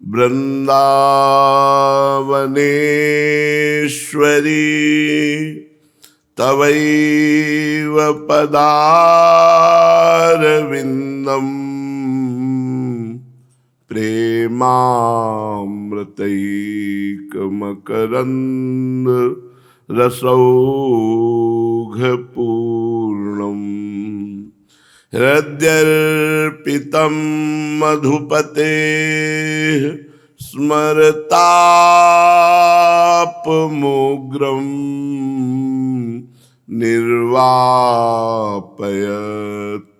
वृंदावनेश्वरी तवैव पदारविन्दम् प्रेमामृतैकमकरन्द रसौघपूर्णम् हृद्यर्पितं मधुपतेः स्मरतापमुग्रं निर्वापयत्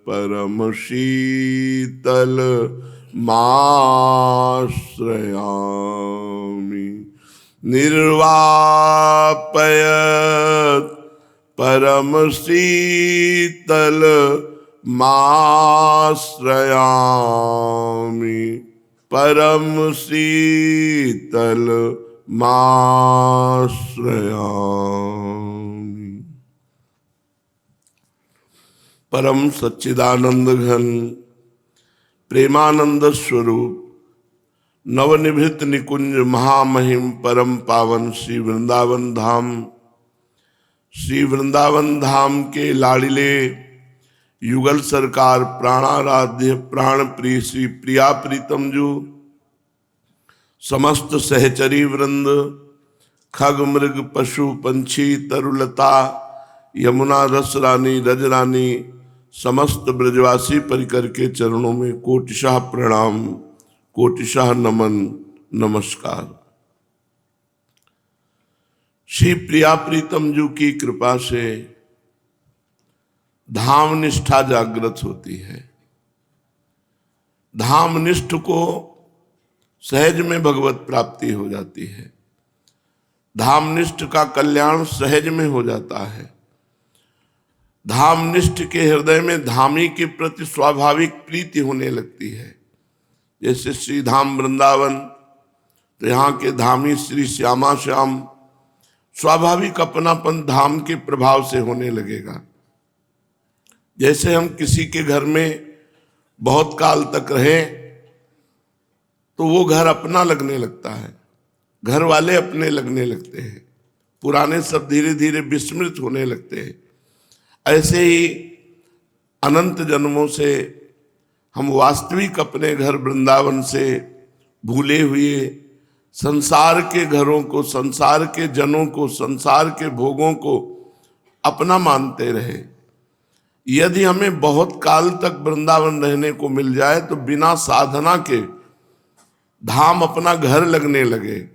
परमशीतलमाश्रयामि निर्वापयत् परमशीतलमाश्रयामि परमशीतलमाश्रयामि। परम सच्चिदानंद घन प्रेमानंद स्वरूप नवनिभृत निकुंज महामहिम परम पावन श्री वृंदावन धाम के लाड़िले युगल सरकार प्राणाराध्य प्राण प्रिय श्री प्रिया प्रीतम जू, समस्त सहचरी वृंद, खग मृग पशु पंछी तरुलता यमुना रस रानी रजरानी समस्त ब्रजवासी परिकर के चरणों में कोटिशाह प्रणाम, कोटिशाह नमन नमस्कार। श्री प्रिया प्रीतम जू की कृपा से धाम निष्ठा जागृत होती है। धाम निष्ठ को सहज में भगवत प्राप्ति हो जाती है। धाम निष्ठ का कल्याण सहज में हो जाता है। धाम निष्ठ के हृदय में धामी के प्रति स्वाभाविक प्रीति होने लगती है। जैसे श्री धाम वृंदावन, तो यहाँ के धामी श्री श्यामा श्याम, स्वाभाविक अपनापन धाम के प्रभाव से होने लगेगा। जैसे हम किसी के घर में बहुत काल तक रहे तो वो घर अपना लगने लगता है, घर वाले अपने लगने लगते हैं, पुराने सब धीरे धीरे विस्मृत होने लगते हैं। ऐसे ही अनंत जन्मों से हम वास्तविक अपने घर वृंदावन से भूले हुए संसार के घरों को, संसार के जनों को, संसार के भोगों को अपना मानते रहे। यदि हमें बहुत काल तक वृंदावन रहने को मिल जाए तो बिना साधना के धाम अपना घर लगने लगे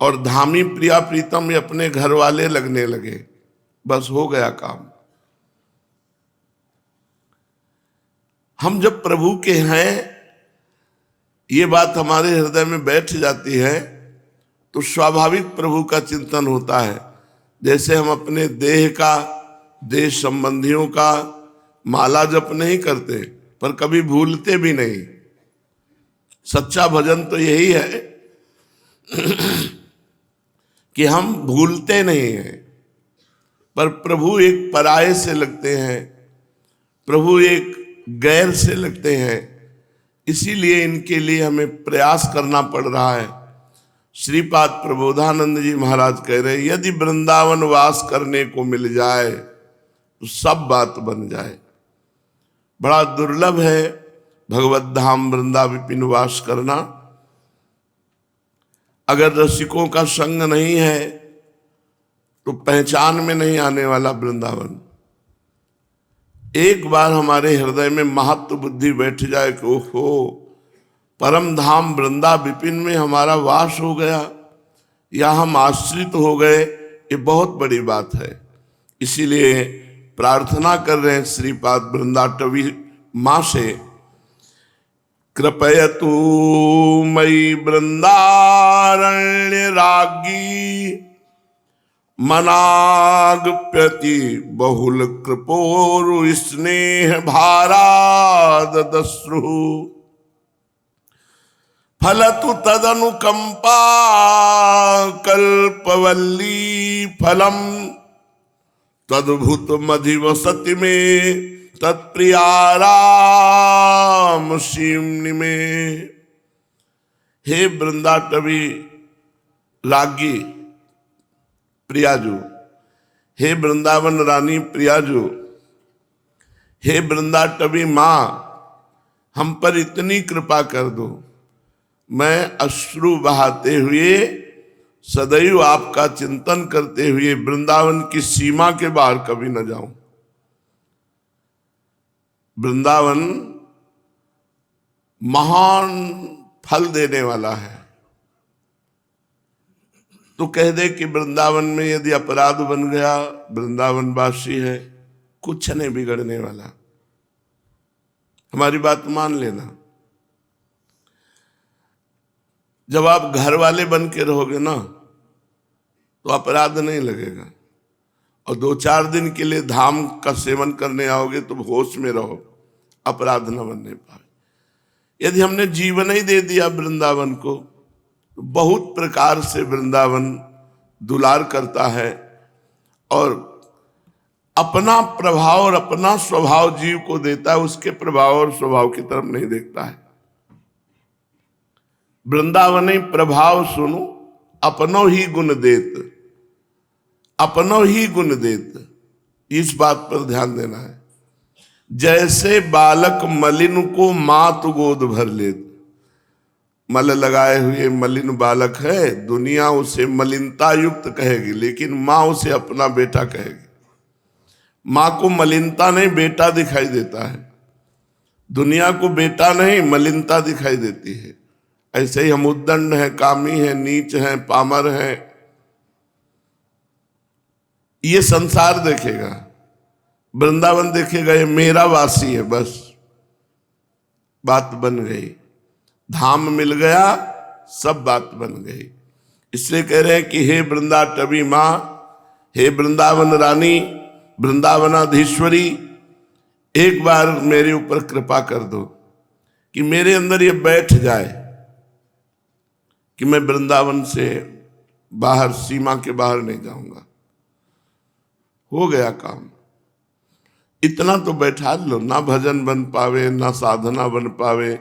और धामी प्रिया प्रीतम अपने घर वाले लगने लगे, बस हो गया काम। हम जब प्रभु के हैं ये बात हमारे हृदय में बैठ जाती है तो स्वाभाविक प्रभु का चिंतन होता है। जैसे हम अपने देह का, देश संबंधियों का माला जप नहीं करते पर कभी भूलते भी नहीं। सच्चा भजन तो यही है कि हम भूलते नहीं हैं, पर प्रभु एक पराये से लगते हैं, प्रभु एक गैर से लगते हैं। इसीलिए इनके लिए हमें प्रयास करना पड़ रहा है। श्रीपाद प्रबोधानंद जी महाराज कह रहे हैं, यदि वृंदावन वास करने को मिल जाए तो सब बात बन जाए। बड़ा दुर्लभ है भगवत धाम वृंदा विपिन वास करना। अगर रसिकों का संग नहीं है तो पहचान में नहीं आने वाला वृंदावन। एक बार हमारे हृदय में महत्व बुद्धि बैठ जाए कि ओहो परम धाम वृंदा विपिन में हमारा वास हो गया या हम आश्रित हो गए, ये बहुत बड़ी बात है। इसीलिए प्रार्थना कर रहे हैं श्रीपाद वृंदाटवी माँ से, कृपयतु मयि वृंदारण्य रागी मनागप्यति बहुल कृपोरु स्नेह भारादश्रु फलतु तदनुकंपा कल्पवल्ली फलम तद्भुत मधिवसति में तत्प्रियाराम शिम्नि में। हे वृंदाटवी राज्ञी प्रियाजू, हे वृंदावन रानी प्रियाजू, हे वृंदाटवी माँ, हम पर इतनी कृपा कर दो, मैं अश्रु बहाते हुए सदैव आपका चिंतन करते हुए वृंदावन की सीमा के बाहर कभी न जाऊं। वृंदावन महान फल देने वाला है। तो कह दे कि वृंदावन में यदि अपराध बन गया, वृंदावन वासी है, कुछ नहीं बिगड़ने वाला। हमारी बात मान लेना। जब आप घर वाले बन के रहोगे ना तो अपराध नहीं लगेगा, और 2-4 दिन के लिए धाम का सेवन करने आओगे तो होश में रहो, अपराध न बनने पाए। यदि हमने जीवन ही दे दिया वृंदावन को, तो बहुत प्रकार से वृंदावन दुलार करता है और अपना प्रभाव और अपना स्वभाव जीव को देता है, उसके प्रभाव और स्वभाव की तरफ नहीं देखता है। वृंदावनी प्रभाव सुनो, अपनो ही गुण देत, अपनो ही गुण देत। इस बात पर ध्यान देना है। जैसे बालक मलिन को मात गोद भर लेत, मल लगाए हुए मलिन बालक है, दुनिया उसे मलिनता युक्त कहेगी, लेकिन माँ उसे अपना बेटा कहेगी। माँ को मलिनता नहीं बेटा दिखाई देता है, दुनिया को बेटा नहीं मलिनता दिखाई देती है। ऐसे ही हम उद्दंड हैं, कामी हैं, नीच हैं, पामर हैं, ये संसार देखेगा। वृंदावन देखेगा ये मेरा वासी है, बस बात बन गई। धाम मिल गया, सब बात बन गई। इसलिए कह रहे हैं कि हे वृंदाटवी माँ, हे वृंदावन रानी, वृंदावनाधीश्वरी, एक बार मेरे ऊपर कृपा कर दो कि मेरे अंदर ये बैठ जाए कि मैं वृंदावन से बाहर, सीमा के बाहर नहीं जाऊंगा। हो गया काम। इतना तो बैठा लो, ना भजन बन पावे, ना साधना बन पावे,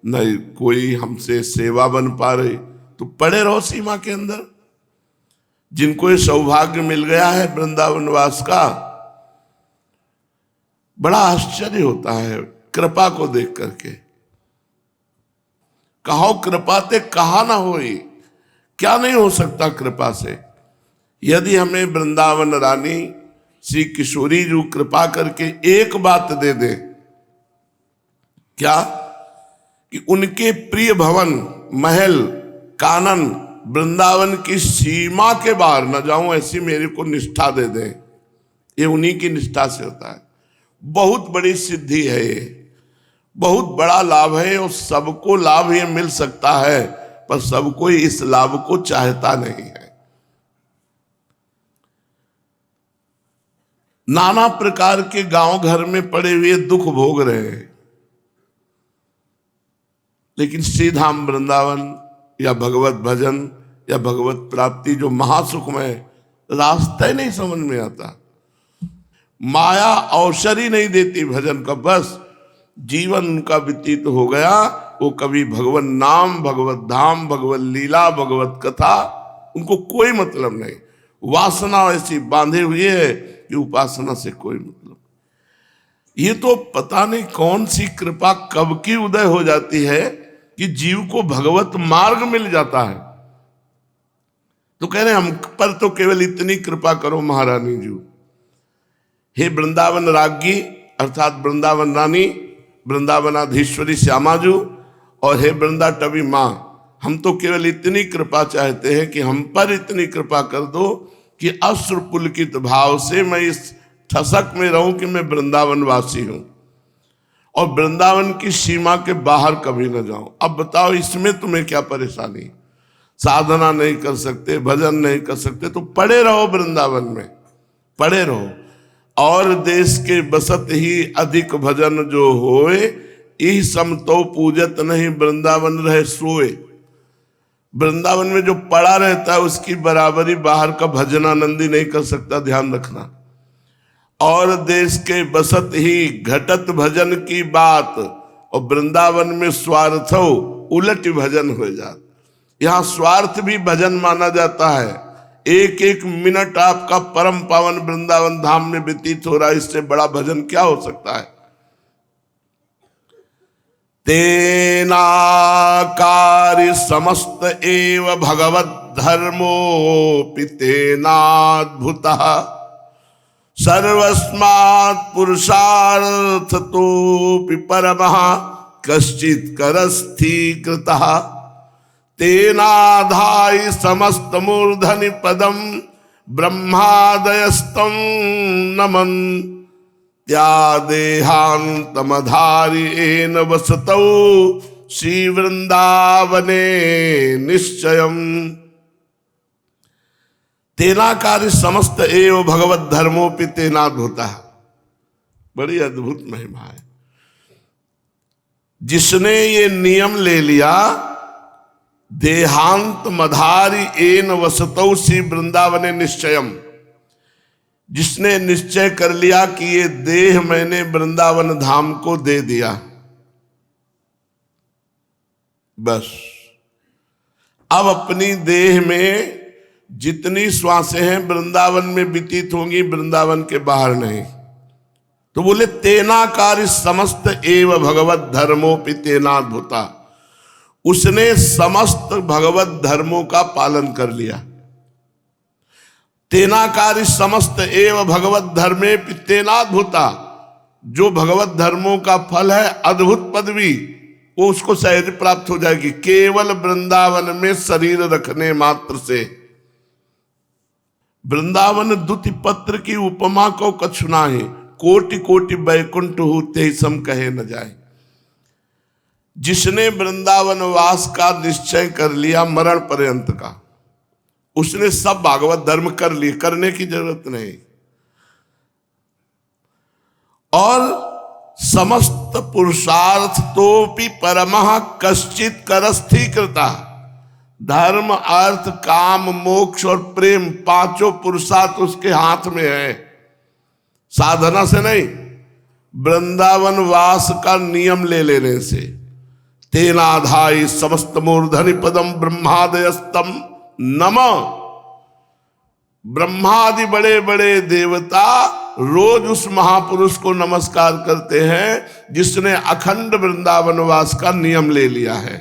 न कोई हमसे सेवा बन पा रही, तो पड़े रहो सीमा के अंदर। जिनको ये सौभाग्य मिल गया है वृंदावन वास का, बड़ा आश्चर्य होता है कृपा को देख करके। कहो कृपा ते कहा ना होई, क्या नहीं हो सकता कृपा से। यदि हमें वृंदावन रानी श्री किशोरी जी कृपा करके एक बात दे दे, क्या कि उनके प्रिय भवन, महल, कानन, वृंदावन की सीमा के बाहर न जाऊं, ऐसी मेरे को निष्ठा दे दे, ये उन्हीं की निष्ठा से होता है। बहुत बड़ी सिद्धि है ये, बहुत बड़ा लाभ है, और सबको लाभ ये मिल सकता है, पर सब कोई इस लाभ को चाहता नहीं है। नाना प्रकार के गांव घर में पड़े हुए दुख भोग रहे हैं, लेकिन श्रीधाम वृंदावन या भगवत भजन या भगवत प्राप्ति जो महासुखमय, रास्ता ही नहीं समझ में आता। माया अवसर ही नहीं देती भजन का, बस जीवन उनका व्यतीत हो गया। वो कभी भगवत नाम, भगवत धाम, भगवत लीला, भगवत कथा, उनको कोई मतलब नहीं। वासना ऐसी बांधे हुए है कि उपासना से कोई मतलब। ये तो पता नहीं कौन सी कृपा कब की उदय हो जाती है कि जीव को भगवत मार्ग मिल जाता है। तो कह रहे हम पर तो केवल इतनी कृपा करो महारानी जी, हे वृंदावन राज्ञी अर्थात वृंदावन रानी, वृंदावनाधीश्वरी श्यामा जी, और हे वृंदाटवी माँ, हम तो केवल इतनी कृपा चाहते हैं कि हम पर इतनी कृपा कर दो कि अश्रु पुलकित भाव से मैं इस ठसक में रहूं कि मैं वृंदावन वासी हूं और वृंदावन की सीमा के बाहर कभी न जाऊं। अब बताओ इसमें तुम्हें क्या परेशानी? साधना नहीं कर सकते, भजन नहीं कर सकते, तो पड़े रहो वृंदावन में, पड़े रहो। और देश के बसत ही अधिक भजन जो होए, ई समतो पूजत नहीं वृंदावन रहे सोए। वृंदावन में जो पड़ा रहता है उसकी बराबरी बाहर का भजनानंदी नहीं कर सकता, ध्यान रखना। और देश के बसत ही घटत भजन की बात, और वृंदावन में स्वार्थो उलट भजन हो जाता। यहां स्वार्थ भी भजन माना जाता है। एक एक मिनट आपका परम पावन वृंदावन धाम में व्यतीत हो रहा है, इससे बड़ा भजन क्या हो सकता है। तेनाकारि समस्त एव भगवद धर्मोऽपि तेनाद्भुतः सर्वस्मात् पुरुषार्थतोऽपि परमः कश्चित् करस्थीकृतः तेनाधाय समस्त मूर्धनि पदम ब्रह्मादयस्तं नमन् त्यादेहान्तमधार्येण वसतौ श्री वृंदावने निश्चयम्। तेनाकारि समस्त एव भगवत धर्मोपि तेनाद्भुतः, बड़ी अद्भुत महिमा है। जिसने ये नियम ले लिया, देहांत मधारी एन वसतौ श्री वृंदावने निश्चयम, जिसने निश्चय कर लिया कि ये देह मैंने वृंदावन धाम को दे दिया, बस अब अपनी देह में जितनी श्वासें हैं वृंदावन में व्यतीत होंगी, वृंदावन के बाहर नहीं। तो बोले तेनाकारि समस्त एव भगवत धर्मोपि तेनाद्भुता, उसने समस्त भगवत धर्मों का पालन कर लिया। तेनाकारि समस्त एव भगवत धर्मे तेनाद्भुता, जो भगवत धर्मों का फल है अद्भुत पदवी, वो उसको सहज प्राप्त हो जाएगी केवल वृंदावन में शरीर रखने मात्र से। वृंदावन दुति पत्र की उपमा को कछु नाहि, कोटि कोटि बैकुंठ होते ही सम कहे न जाए। जिसने वृंदावन वास का निश्चय कर लिया मरण पर्यंत का, उसने सब भागवत धर्म कर लिए, करने की जरूरत नहीं। और समस्त पुरुषार्थ तोपि परमः कश्चित् करस्थीकृता, धर्म अर्थ काम मोक्ष और प्रेम पांचों पुरुषार्थ उसके हाथ में है, साधना से नहीं, वृंदावन वास का नियम ले लेने से। तेनाधाय समस्त मूर्धनि पदम ब्रह्मादयस्तम नमः, ब्रह्मादि बड़े बड़े देवता रोज उस महापुरुष को नमस्कार करते हैं जिसने अखंड वृंदावन वास का नियम ले लिया है।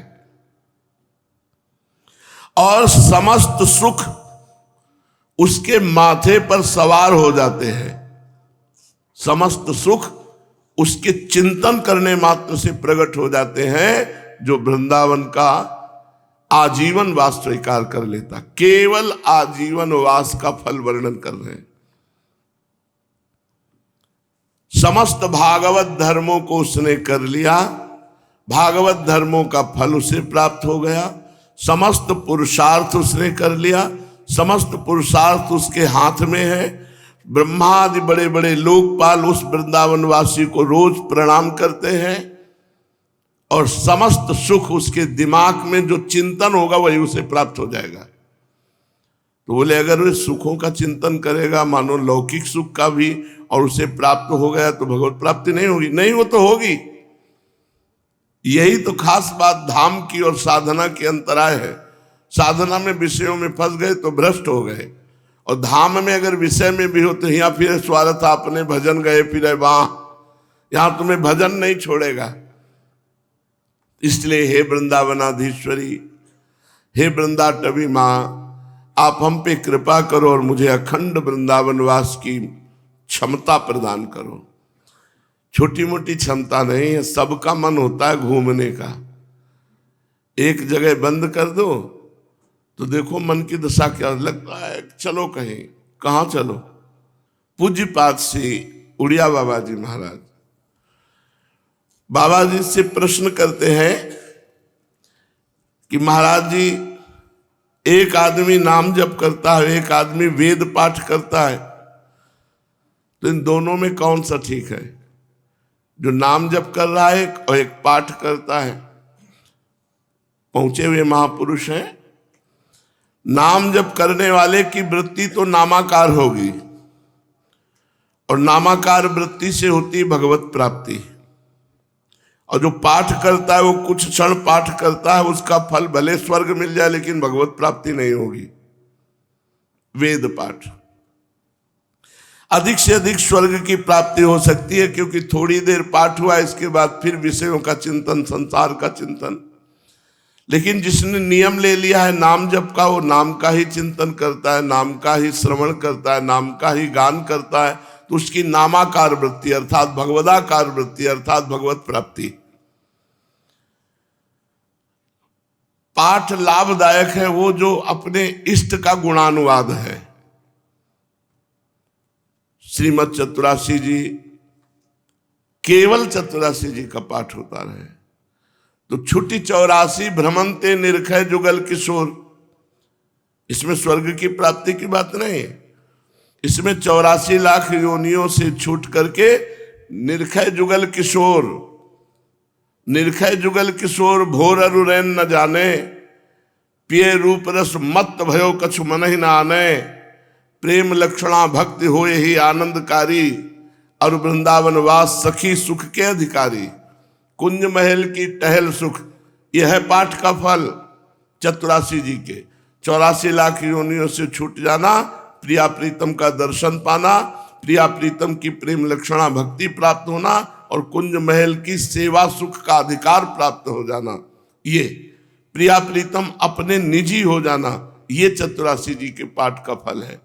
और समस्त सुख उसके माथे पर सवार हो जाते हैं, समस्त सुख उसके चिंतन करने मात्र से प्रकट हो जाते हैं, जो वृंदावन का आजीवन वास स्वीकार कर लेता। केवल आजीवन वास का फल वर्णन कर रहे हैं। समस्त भागवत धर्मों को उसने कर लिया, भागवत धर्मों का फल उसे प्राप्त हो गया। समस्त पुरुषार्थ उसने कर लिया, समस्त पुरुषार्थ उसके हाथ में है। ब्रह्मादि बड़े बड़े लोकपाल उस वृंदावनवासी को रोज प्रणाम करते हैं, और समस्त सुख उसके दिमाग में जो चिंतन होगा वही उसे प्राप्त हो जाएगा। तो बोले अगर वे सुखों का चिंतन करेगा, मानो लौकिक सुख का भी, और उसे प्राप्त हो गया तो भगवत प्राप्ति नहीं होगी? नहीं, वो तो होगी। यही तो खास बात धाम की और साधना की अंतराय है। साधना में विषयों में फंस गए तो भ्रष्ट हो गए, और धाम में अगर विषय में भी हो तो यहाँ फिर स्वार्थ आपने भजन गए फिर वहां, यहां तुम्हें भजन नहीं छोड़ेगा। इसलिए हे वृंदावनाधीश्वरी, हे वृंदाटवी माँ, आप हम पे कृपा करो और मुझे अखंड वृंदावनवास की क्षमता प्रदान करो। छोटी मोटी क्षमता नहीं है, सबका मन होता है घूमने का। एक जगह बंद कर दो तो देखो मन की दशा क्या लगता है, चलो कहीं, कहाँ चलो? पूज्य पाद श्री उड़िया बाबा जी महाराज बाबा जी से प्रश्न करते हैं कि महाराज जी, एक आदमी नाम जप करता है, एक आदमी वेद पाठ करता है, तो इन दोनों में कौन सा ठीक है? जो नाम जप कर रहा है और एक पाठ करता है। पहुंचे हुए महापुरुष हैं। नाम जप करने वाले की वृत्ति तो नामाकार होगी, और नामाकार वृत्ति से होती भगवत प्राप्ति। और जो पाठ करता है वो कुछ क्षण पाठ करता है, उसका फल भले स्वर्ग मिल जाए लेकिन भगवत प्राप्ति नहीं होगी। वेद पाठ अधिक से अधिक स्वर्ग की प्राप्ति हो सकती है, क्योंकि थोड़ी देर पाठ हुआ, इसके बाद फिर विषयों का चिंतन, संसार का चिंतन। लेकिन जिसने नियम ले लिया है नाम जप का, वो नाम का ही चिंतन करता है, नाम का ही श्रवण करता है, नाम का ही गान करता है, तो उसकी नामाकार वृत्ति अर्थात भगवदाकार वृत्ति अर्थात भगवत प्राप्ति। पाठ लाभदायक है वो जो अपने इष्ट का गुणानुवाद है। श्रीमद चतुरासी जी, केवल चतुरासी जी का पाठ होता रहे तो छुट्टी 84 भ्रमंते निरखय जुगल किशोर, इसमें स्वर्ग की प्राप्ति की बात नहीं है। इसमें 84 लाख योनियों से छूट करके निरखय जुगल किशोर, निरखय जुगल किशोर भोर अरुरैन न जाने, पिए रूप रस मत भयो कछु मन ही न आने, प्रेम लक्षणा भक्ति होए ही आनंदकारी, और वृंदावन वास सखी सुख के अधिकारी, कुंज महल की टहल सुख। यह है पाठ का फल चतुरासी जी के। 84 लाख योनियों से छूट जाना, प्रिया प्रीतम का दर्शन पाना, प्रिया प्रीतम की प्रेम लक्षणा भक्ति प्राप्त होना, और कुंज महल की सेवा सुख का अधिकार प्राप्त हो जाना, ये प्रिया प्रीतम अपने निजी हो जाना, ये चतुरासी जी के पाठ का फल है।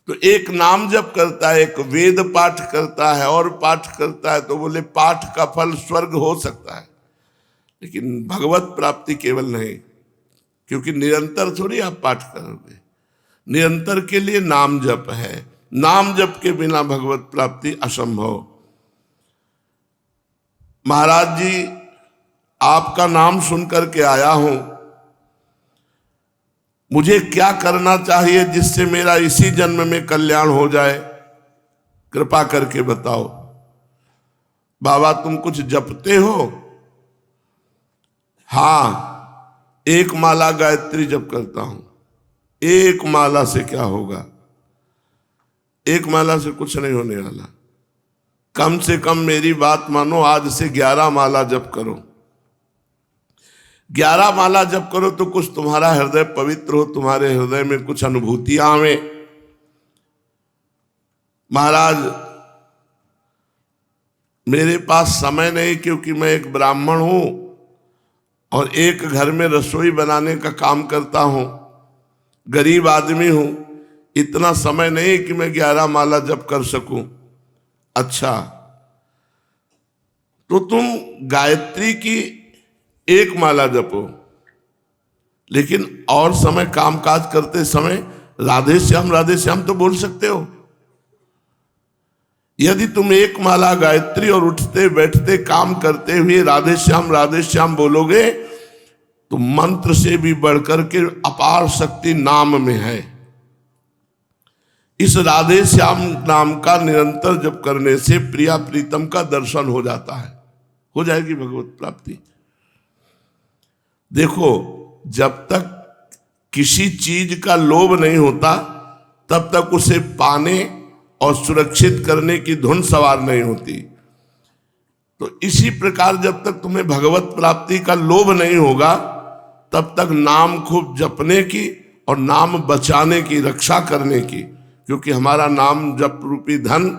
तो एक नाम जप करता है, एक वेद पाठ करता है और पाठ करता है, तो बोले पाठ का फल स्वर्ग हो सकता है, लेकिन भगवत प्राप्ति केवल नहीं, क्योंकि निरंतर थोड़ी आप पाठ करोगे। निरंतर के लिए नाम जप है, नाम जप के बिना भगवत प्राप्ति असंभव। महाराज जी, आपका नाम सुनकर के आया हूं, मुझे क्या करना चाहिए जिससे मेरा इसी जन्म में कल्याण हो जाए, कृपा करके बताओ। बाबा तुम कुछ जपते हो? हां, एक माला गायत्री जप करता हूं। एक माला से क्या होगा? एक माला से कुछ नहीं होने वाला। कम से कम मेरी बात मानो, आज से 11 माला जप करो। 11 माला जप करो तो कुछ तुम्हारा हृदय पवित्र हो, तुम्हारे हृदय में कुछ अनुभूतियां आवे। महाराज मेरे पास समय नहीं, क्योंकि मैं एक ब्राह्मण हूं और एक घर में रसोई बनाने का काम करता हूं, गरीब आदमी हूं, इतना समय नहीं कि मैं 11 माला जप कर सकूं। अच्छा, तो तुम गायत्री की एक माला जपो, लेकिन और समय कामकाज करते समय राधे श्याम तो बोल सकते हो। यदि तुम एक माला गायत्री और उठते बैठते काम करते हुए राधे श्याम बोलोगे, तो मंत्र से भी बढ़कर के अपार शक्ति नाम में है। इस राधे श्याम नाम का निरंतर जप करने से प्रिया प्रीतम का दर्शन हो जाता है, हो जाएगी भगवत प्राप्ति। देखो, जब तक किसी चीज का लोभ नहीं होता तब तक उसे पाने और सुरक्षित करने की धुन सवार नहीं होती। तो इसी प्रकार जब तक तुम्हें भगवत प्राप्ति का लोभ नहीं होगा तब तक नाम खूब जपने की और नाम बचाने की, रक्षा करने की, क्योंकि हमारा नाम जप रूपी धन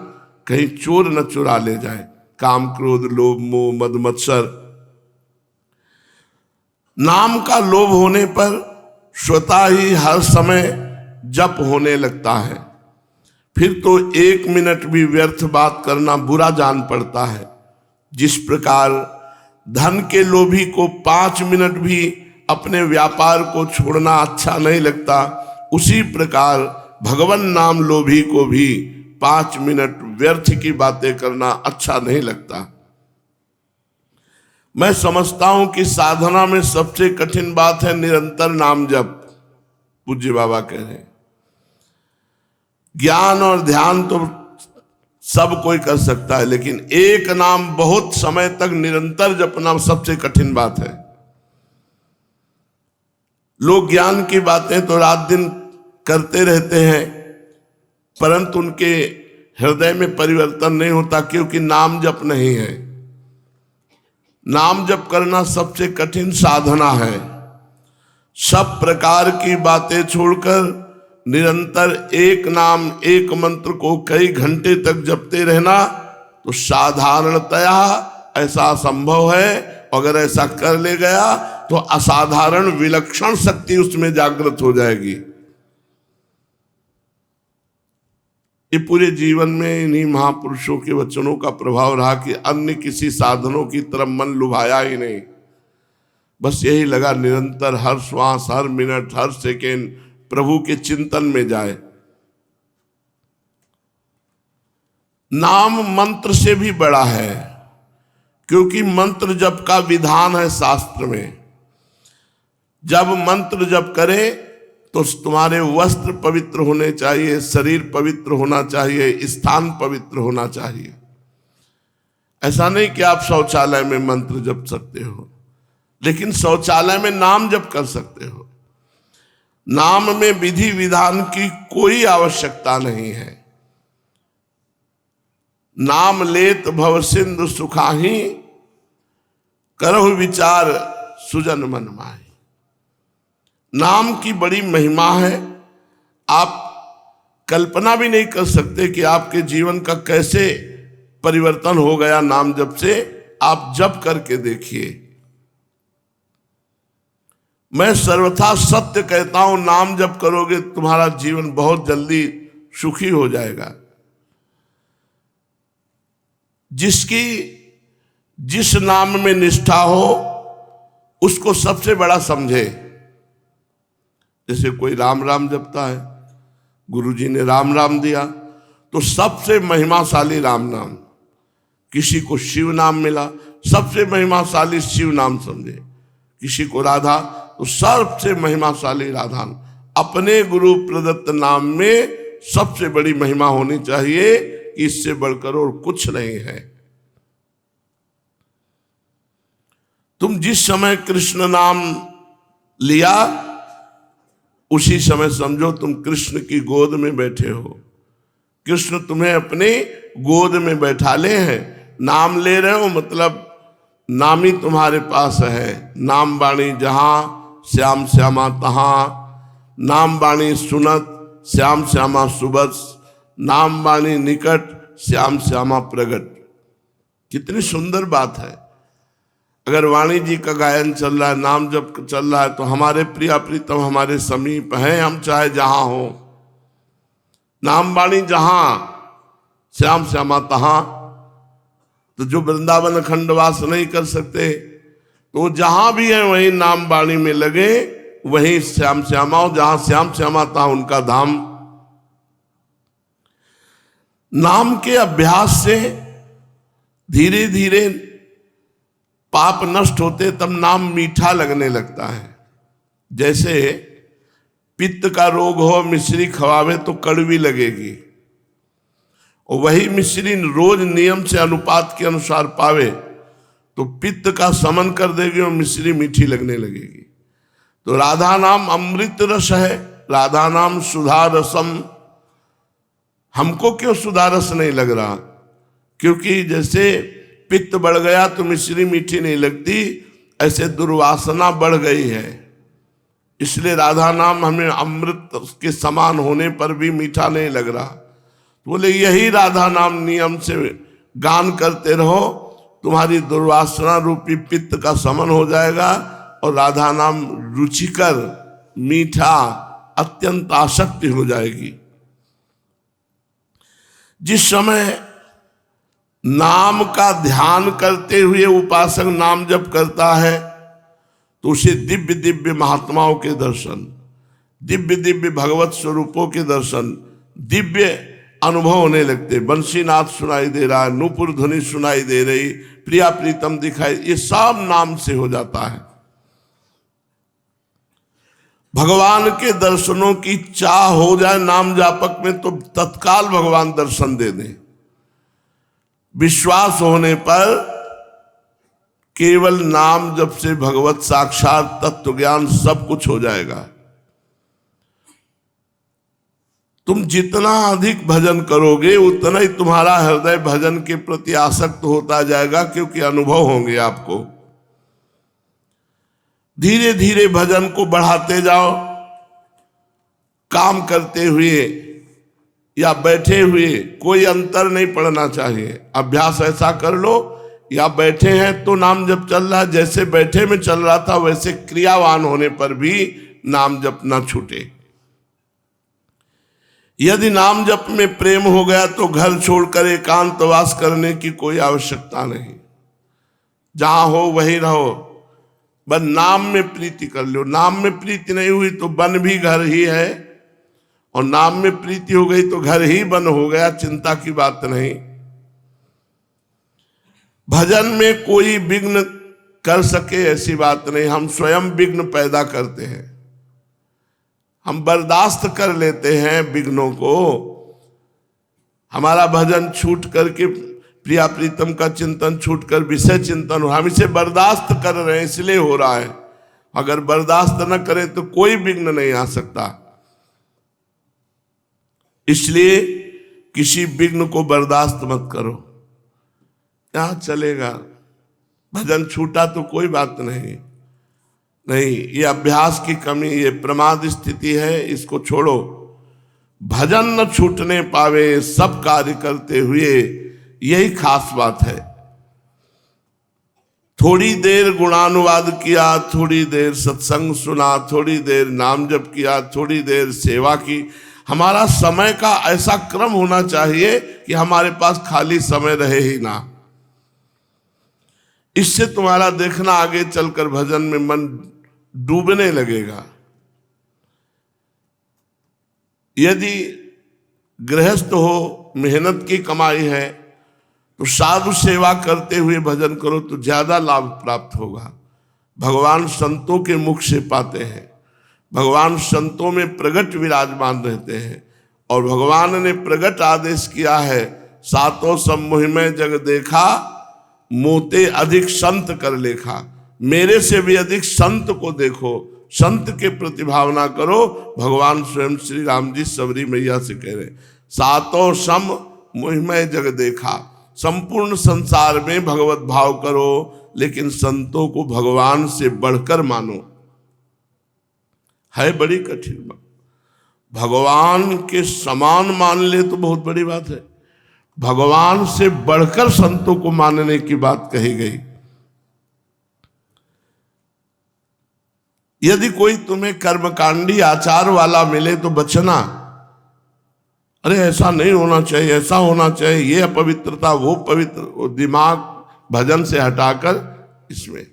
कहीं चोर न चुरा ले जाए। काम क्रोध लोभ मोह मद मत्सर, नाम का लोभ होने पर स्वतः ही हर समय जप होने लगता है, फिर तो 1 मिनट भी व्यर्थ बात करना बुरा जान पड़ता है। जिस प्रकार धन के लोभी को 5 मिनट भी अपने व्यापार को छोड़ना अच्छा नहीं लगता, उसी प्रकार भगवान नाम लोभी को भी 5 मिनट व्यर्थ की बातें करना अच्छा नहीं लगता। मैं समझता हूं कि साधना में सबसे कठिन बात है निरंतर नाम जप। पूज्य बाबा कह रहे हैं, ज्ञान और ध्यान तो सब कोई कर सकता है, लेकिन एक नाम बहुत समय तक निरंतर जपना सबसे कठिन बात है। लोग ज्ञान की बातें तो रात दिन करते रहते हैं, परंतु उनके हृदय में परिवर्तन नहीं होता, क्योंकि नाम जप नहीं है। नाम जप करना सबसे कठिन साधना है। सब प्रकार की बातें छोड़कर निरंतर एक नाम एक मंत्र को कई घंटे तक जपते रहना तो साधारणतया ऐसा संभव है। अगर ऐसा कर ले गया तो असाधारण विलक्षण शक्ति उसमें जागृत हो जाएगी। ये पूरे जीवन में इन्हीं महापुरुषों के वचनों का प्रभाव रहा कि अन्य किसी साधनों की तरफ मन लुभाया ही नहीं। बस यही लगा निरंतर हर श्वास, हर मिनट, हर सेकेंड प्रभु के चिंतन में जाए। नाम मंत्र से भी बड़ा है, क्योंकि मंत्र जप का विधान है शास्त्र में। जब मंत्र जप करे तो तुम्हारे वस्त्र पवित्र होने चाहिए, शरीर पवित्र होना चाहिए, स्थान पवित्र होना चाहिए। ऐसा नहीं कि आप शौचालय में मंत्र जप सकते हो, लेकिन शौचालय में नाम जप कर सकते हो। नाम में विधि विधान की कोई आवश्यकता नहीं है। नाम लेत भव सिंधु सुखाही, करहु विचार सुजन मन माही। नाम की बड़ी महिमा है। आप कल्पना भी नहीं कर सकते कि आपके जीवन का कैसे परिवर्तन हो गया नाम जप से। आप जप करके देखिए। मैं सर्वथा सत्य कहता हूं, नाम जप करोगे तुम्हारा जीवन बहुत जल्दी सुखी हो जाएगा। जिसकी जिस नाम में निष्ठा हो उसको सबसे बड़ा समझे। जैसे कोई राम राम जपता है, गुरुजी ने राम राम दिया तो सबसे महिमाशाली राम नाम। किसी को शिव नाम मिला, सबसे महिमाशाली शिव नाम समझे। किसी को राधा, तो सबसे महिमाशाली राधा। अपने गुरु प्रदत्त नाम में सबसे बड़ी महिमा होनी चाहिए, इससे बढ़कर और कुछ नहीं है। तुम जिस समय कृष्ण नाम लिया उसी समय समझो तुम कृष्ण की गोद में बैठे हो। कृष्ण तुम्हें अपने गोद में बैठा ले हैं। नाम ले रहे हो मतलब नाम ही तुम्हारे पास है। नाम बाणी जहां श्याम श्यामा तहां, नाम बाणी सुनत श्याम श्यामा सुबस, नाम बाणी निकट श्याम श्यामा प्रगट। कितनी सुंदर बात है। अगर वाणी जी का गायन चल रहा है, नाम जब चल रहा है, तो हमारे प्रिया प्रीतम हमारे समीप हैं, हम चाहे जहां हो। नाम वाणी जहां श्याम श्यामा तहां। तो जो वृंदावन खंडवास नहीं कर सकते तो जहां भी है वहीं नाम वाणी में लगे, वहीं श्याम श्यामा हो। जहां श्याम श्यामा तहां उनका धाम। नाम के अभ्यास से धीरे धीरे पाप नष्ट होते, तब नाम मीठा लगने लगता है। जैसे पित्त का रोग हो, मिश्री खवावे तो कड़वी लगेगी, और वही मिश्री रोज नियम से अनुपात के अनुसार पावे तो पित्त का समन कर देगी और मिश्री मीठी लगने लगेगी। तो राधा नाम अमृत रस है, राधा नाम सुधा रसम। हमको क्यों सुधा रस नहीं लग रहा? क्योंकि जैसे पित्त बढ़ गया तो मिश्री मीठी नहीं लगती, ऐसे दुर्वासना बढ़ गई है। इसलिए राधा नाम हमें अमृत के समान होने पर भी मीठा नहीं लग रहा। तो बोले यही राधा नाम नियम से गान करते रहो, तुम्हारी दुर्वासना रूपी पित्त का समन हो जाएगा और राधा नाम रुचिकर मीठा अत्यंत आसक्ति हो जाएगी। जिस समय नाम का ध्यान करते हुए उपासक नाम जप करता है तो उसे दिव्य दिव्य महात्माओं के दर्शन, दिव्य दिव्य भगवत स्वरूपों के दर्शन, दिव्य अनुभव होने लगते। बंसीनाथ सुनाई दे रहा है, नूपुर ध्वनि सुनाई दे रही, प्रिया प्रीतम दिखाई, ये सब नाम से हो जाता है। भगवान के दर्शनों की चाह हो जाए नाम जापक में तो तत्काल भगवान दर्शन दे दें। विश्वास होने पर केवल नाम जप से भगवत साक्षात तत्व ज्ञान सब कुछ हो जाएगा। तुम जितना अधिक भजन करोगे उतना ही तुम्हारा हृदय भजन के प्रति आसक्त होता जाएगा, क्योंकि अनुभव होंगे आपको। धीरे धीरे भजन को बढ़ाते जाओ। काम करते हुए या बैठे हुए कोई अंतर नहीं पड़ना चाहिए। अभ्यास ऐसा कर लो, या बैठे हैं तो नाम जप चल रहा है, जैसे बैठे में चल रहा था वैसे क्रियावान होने पर भी नाम जप ना छूटे। यदि नाम जप में प्रेम हो गया तो घर छोड़कर एकांतवास करने की कोई आवश्यकता नहीं। जहां हो वहीं रहो, बस नाम में प्रीति कर लो। नाम में प्रीति नहीं हुई तो वन भी घर ही है, और नाम में प्रीति हो गई तो घर ही वन हो गया। चिंता की बात नहीं। भजन में कोई विघ्न कर सके ऐसी बात नहीं। हम स्वयं विघ्न पैदा करते हैं। हम बर्दाश्त कर लेते हैं विघ्नों को। हमारा भजन छूट करके प्रिया प्रीतम का चिंतन छूटकर विषय चिंतन हो, हम इसे बर्दाश्त कर रहे हैं इसलिए हो रहा है। अगर बर्दाश्त न करें तो कोई विघ्न नहीं आ सकता। इसलिए किसी विघ्न को बर्दाश्त मत करो। क्या चलेगा, भजन छूटा तो कोई बात नहीं। ये अभ्यास की कमी, ये प्रमाद स्थिति है, इसको छोड़ो। भजन न छूटने पावे सब कार्य करते हुए, यही खास बात है। थोड़ी देर गुणानुवाद किया, थोड़ी देर सत्संग सुना, थोड़ी देर नाम जप किया, थोड़ी देर सेवा की। हमारा समय का ऐसा क्रम होना चाहिए कि हमारे पास खाली समय रहे ही ना। इससे तुम्हारा देखना आगे चलकर भजन में मन डूबने लगेगा। यदि गृहस्थ हो, मेहनत की कमाई है, तो साधु सेवा करते हुए भजन करो तो ज्यादा लाभ प्राप्त होगा। भगवान संतों के मुख से पाते हैं। भगवान संतों में प्रगट विराजमान रहते हैं, और भगवान ने प्रगट आदेश किया है, सातों सम्मोह में जग देखा, मोते अधिक संत कर लेखा। मेरे से भी अधिक संत को देखो, संत के प्रति भावना करो। भगवान स्वयं श्री राम जी सबरी मैया से कह रहे, सातों सम मोहिमय जग देखा। संपूर्ण संसार में भगवत भाव करो, लेकिन संतों को भगवान से बढ़कर मानो। है बड़ी कठिन बात। भगवान के समान मान ले तो बहुत बड़ी बात है। भगवान से बढ़कर संतों को मानने की बात कही गई। यदि कोई तुम्हें कर्मकांडी आचार वाला मिले तो बचना। अरे ऐसा नहीं होना चाहिए, ऐसा होना चाहिए, ये अपवित्रता, वो पवित्र, वो दिमाग भजन से हटाकर इसमें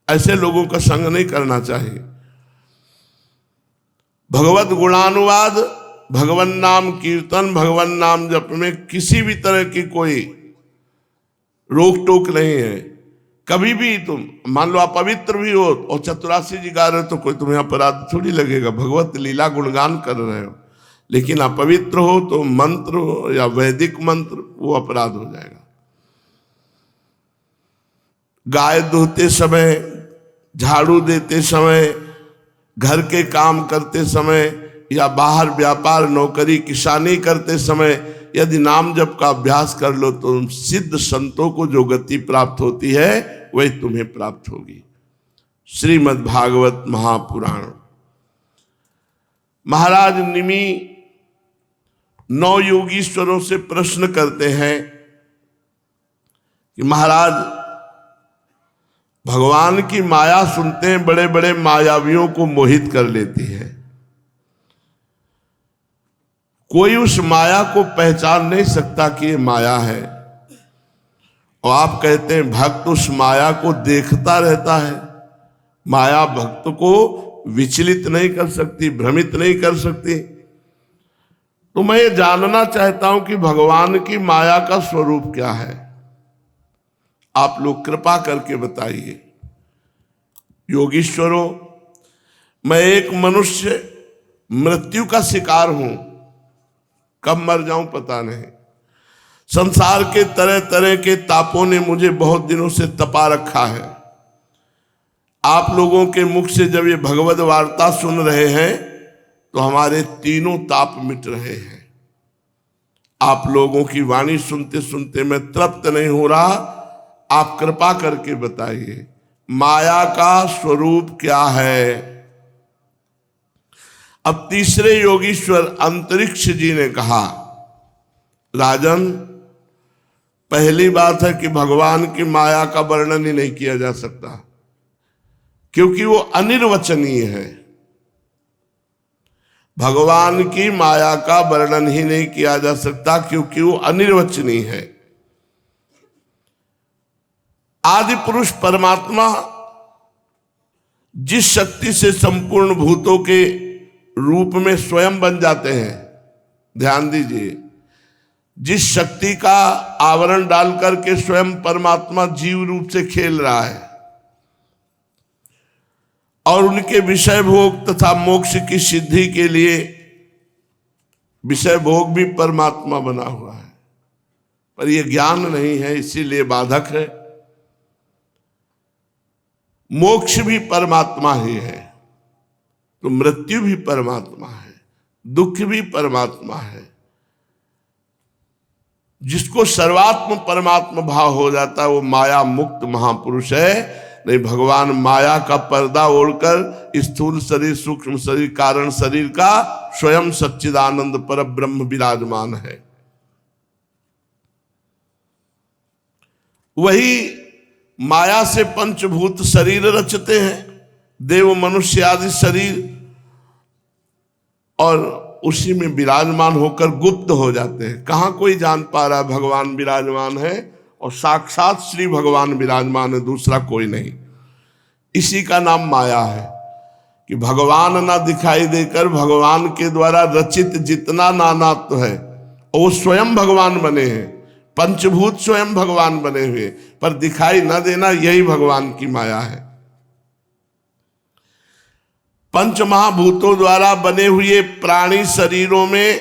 ऐसे लोगों का संग नहीं करना चाहिए। भगवत गुणानुवाद, भगवन नाम कीर्तन, भगवन नाम जप में किसी भी तरह की कोई रोक टोक नहीं है। कभी भी तुम मान लो अपवित्र भी हो और चतुरासी जी गा रहे हो तो कोई तुम्हें अपराध थोड़ी लगेगा। भगवत लीला गुणगान कर रहे हो। लेकिन अपवित्र हो तो मंत्र हो या वैदिक मंत्र, वो अपराध हो जाएगा। गाय दुहते समय, झाड़ू देते समय, घर के काम करते समय, या बाहर व्यापार नौकरी किसानी करते समय यदि नाम जप का अभ्यास कर लो तो सिद्ध संतों को जो गति प्राप्त होती है वही तुम्हें प्राप्त होगी। श्रीमद् भागवत महापुराण। महाराज निमि 9 योगीश्वरों से प्रश्न करते हैं कि महाराज, भगवान की माया सुनते हैं, बड़े बड़े मायावियों को मोहित कर लेती है। कोई उस माया को पहचान नहीं सकता कि ये माया है, और आप कहते हैं भक्त उस माया को देखता रहता है। माया भक्त को विचलित नहीं कर सकती, भ्रमित नहीं कर सकती। तो मैं ये जानना चाहता हूं कि भगवान की माया का स्वरूप क्या है। आप लोग कृपा करके बताइए। योगीश्वरों, मैं एक मनुष्य मृत्यु का शिकार हूं, कब मर जाऊं पता नहीं। संसार के तरह तरह के तापों ने मुझे बहुत दिनों से तपा रखा है। आप लोगों के मुख से जब ये भगवद वार्ता सुन रहे हैं तो हमारे तीनों ताप मिट रहे हैं। आप लोगों की वाणी सुनते सुनते मैं तृप्त नहीं हो रहा। आप कृपा करके बताइए माया का स्वरूप क्या है। अब तीसरे योगीश्वर अंतरिक्ष जी ने कहा, राजन, पहली बात है कि भगवान की माया का वर्णन ही नहीं किया जा सकता, क्योंकि वो अनिर्वचनीय है। भगवान की माया का वर्णन ही नहीं किया जा सकता क्योंकि वो अनिर्वचनीय है। आदि पुरुष परमात्मा जिस शक्ति से संपूर्ण भूतों के रूप में स्वयं बन जाते हैं, ध्यान दीजिए, जिस शक्ति का आवरण डाल करके स्वयं परमात्मा जीव रूप से खेल रहा है और उनके विषय भोग तथा मोक्ष की सिद्धि के लिए विषय भोग भी परमात्मा बना हुआ है, पर यह ज्ञान नहीं है, इसीलिए बाधक है। मोक्ष भी परमात्मा ही है, तो मृत्यु भी परमात्मा है, दुख भी परमात्मा है। जिसको सर्वात्म परमात्मा भाव हो जाता है वो माया मुक्त महापुरुष है। नहीं, भगवान माया का पर्दा ओढ़कर स्थूल शरीर, सूक्ष्म शरीर, कारण शरीर का स्वयं सच्चिदानंद पर ब्रह्म विराजमान है। वही माया से पंचभूत शरीर रचते हैं, देव मनुष्य आदि शरीर, और उसी में विराजमान होकर गुप्त हो जाते हैं। कहाँ कोई जान पा रहा है भगवान विराजमान है, और साक्षात श्री भगवान विराजमान है, दूसरा कोई नहीं। इसी का नाम माया है कि भगवान ना दिखाई देकर भगवान के द्वारा रचित जितना नानात्व है वो स्वयं भगवान बने हैं, पंचभूत स्वयं भगवान बने हुए, पर दिखाई न देना, यही भगवान की माया है। पंच महाभूतों द्वारा बने हुए प्राणी शरीरों में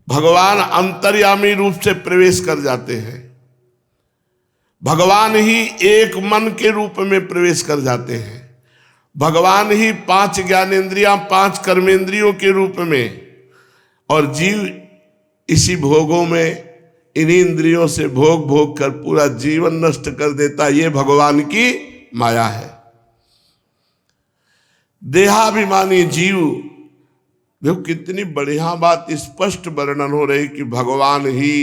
भगवान अंतर्यामी रूप से प्रवेश कर जाते हैं। भगवान ही एक मन के रूप में प्रवेश कर जाते हैं। भगवान ही 5 ज्ञानेंद्रियां, 5 कर्मेंद्रियों के रूप में, और जीव इसी भोगों में, इन्हीं इंद्रियों से भोग भोग कर पूरा जीवन नष्ट कर देता। ये भगवान की माया है। देहाभिमानी जीव, देखो कितनी बढ़िया बात, स्पष्ट वर्णन हो रही कि भगवान ही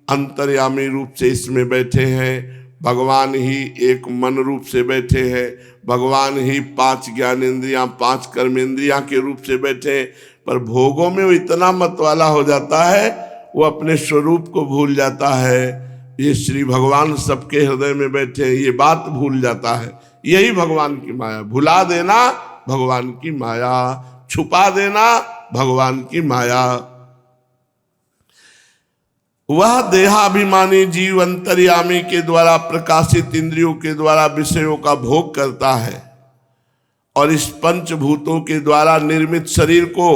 अंतर्यामी रूप से इसमें बैठे हैं, भगवान ही एक मन रूप से बैठे हैं, भगवान ही 5 ज्ञानेंद्रियां, 5 कर्मेंद्रियां के रूप से बैठे हैं। पर भोगों में वो इतना मतवाला हो जाता है, वो अपने स्वरूप को भूल जाता है। ये श्री भगवान सबके हृदय में बैठे हैं, ये बात भूल जाता है। यही भगवान की माया। भुला देना भगवान की माया, छुपा देना भगवान की माया। वह देहाभिमानी जीव अंतर्यामी के द्वारा प्रकाशित इंद्रियों के द्वारा विषयों का भोग करता है और इस पंचभूतों के द्वारा निर्मित शरीर को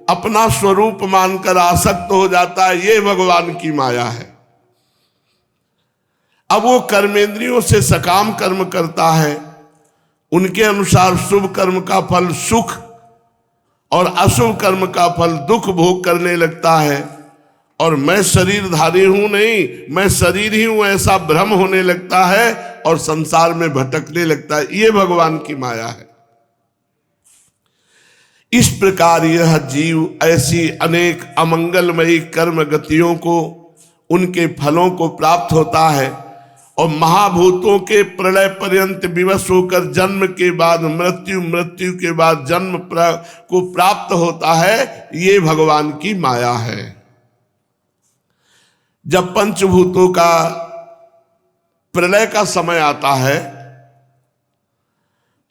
अपना स्वरूप मानकर आसक्त हो जाता है। ये भगवान की माया है। अब वो कर्मेंद्रियों से सकाम कर्म करता है, उनके अनुसार शुभ कर्म का फल सुख और अशुभ कर्म का फल दुख भोग करने लगता है, और मैं शरीरधारी हूं नहीं, मैं शरीर ही हूं, ऐसा भ्रम होने लगता है और संसार में भटकने लगता है। ये भगवान की माया है। इस प्रकार यह जीव ऐसी अनेक अमंगलमयी कर्म गतियों को, उनके फलों को प्राप्त होता है और महाभूतों के प्रलय पर्यंत विवश होकर जन्म के बाद मृत्यु, मृत्यु के बाद जन्म को प्राप्त होता है। ये भगवान की माया है। जब पंचभूतों का प्रलय का समय आता है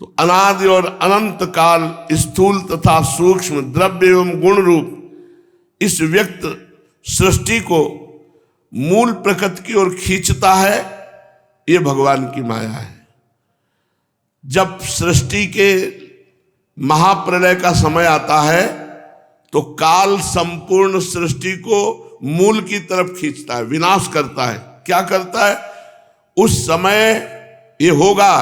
तो अनादि और अनंत काल स्थूल तथा सूक्ष्म द्रव्य एवं गुण रूप इस व्यक्त सृष्टि को मूल प्रकृति की ओर खींचता है। ये भगवान की माया है। जब सृष्टि के महाप्रलय का समय आता है तो काल संपूर्ण सृष्टि को मूल की तरफ खींचता है, विनाश करता है। क्या करता है? उस समय ये होगा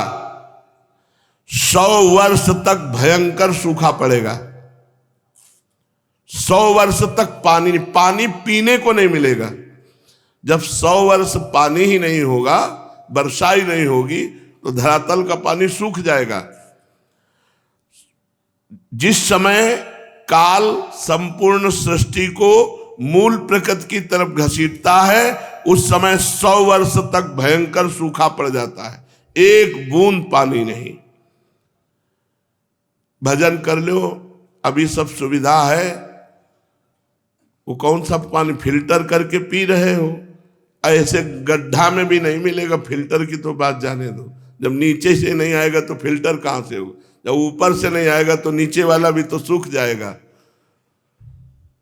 100 वर्ष तक भयंकर सूखा पड़ेगा। 100 वर्ष तक पानी पीने को नहीं मिलेगा। जब 100 वर्ष पानी ही नहीं होगा, वर्षा ही नहीं होगी, तो धरातल का पानी सूख जाएगा। जिस समय काल संपूर्ण सृष्टि को मूल प्रकृति की तरफ घसीटता है, उस समय 100 वर्ष तक भयंकर सूखा पड़ जाता है, एक बूंद पानी नहीं। भजन कर लो, अभी सब सुविधा है, वो कौन सा पानी फिल्टर करके पी रहे हो? ऐसे गड्ढा में भी नहीं मिलेगा, फिल्टर की तो बात जाने दो। जब नीचे से नहीं आएगा तो फिल्टर कहां से होगा? जब ऊपर से नहीं आएगा तो नीचे वाला भी तो सूख जाएगा।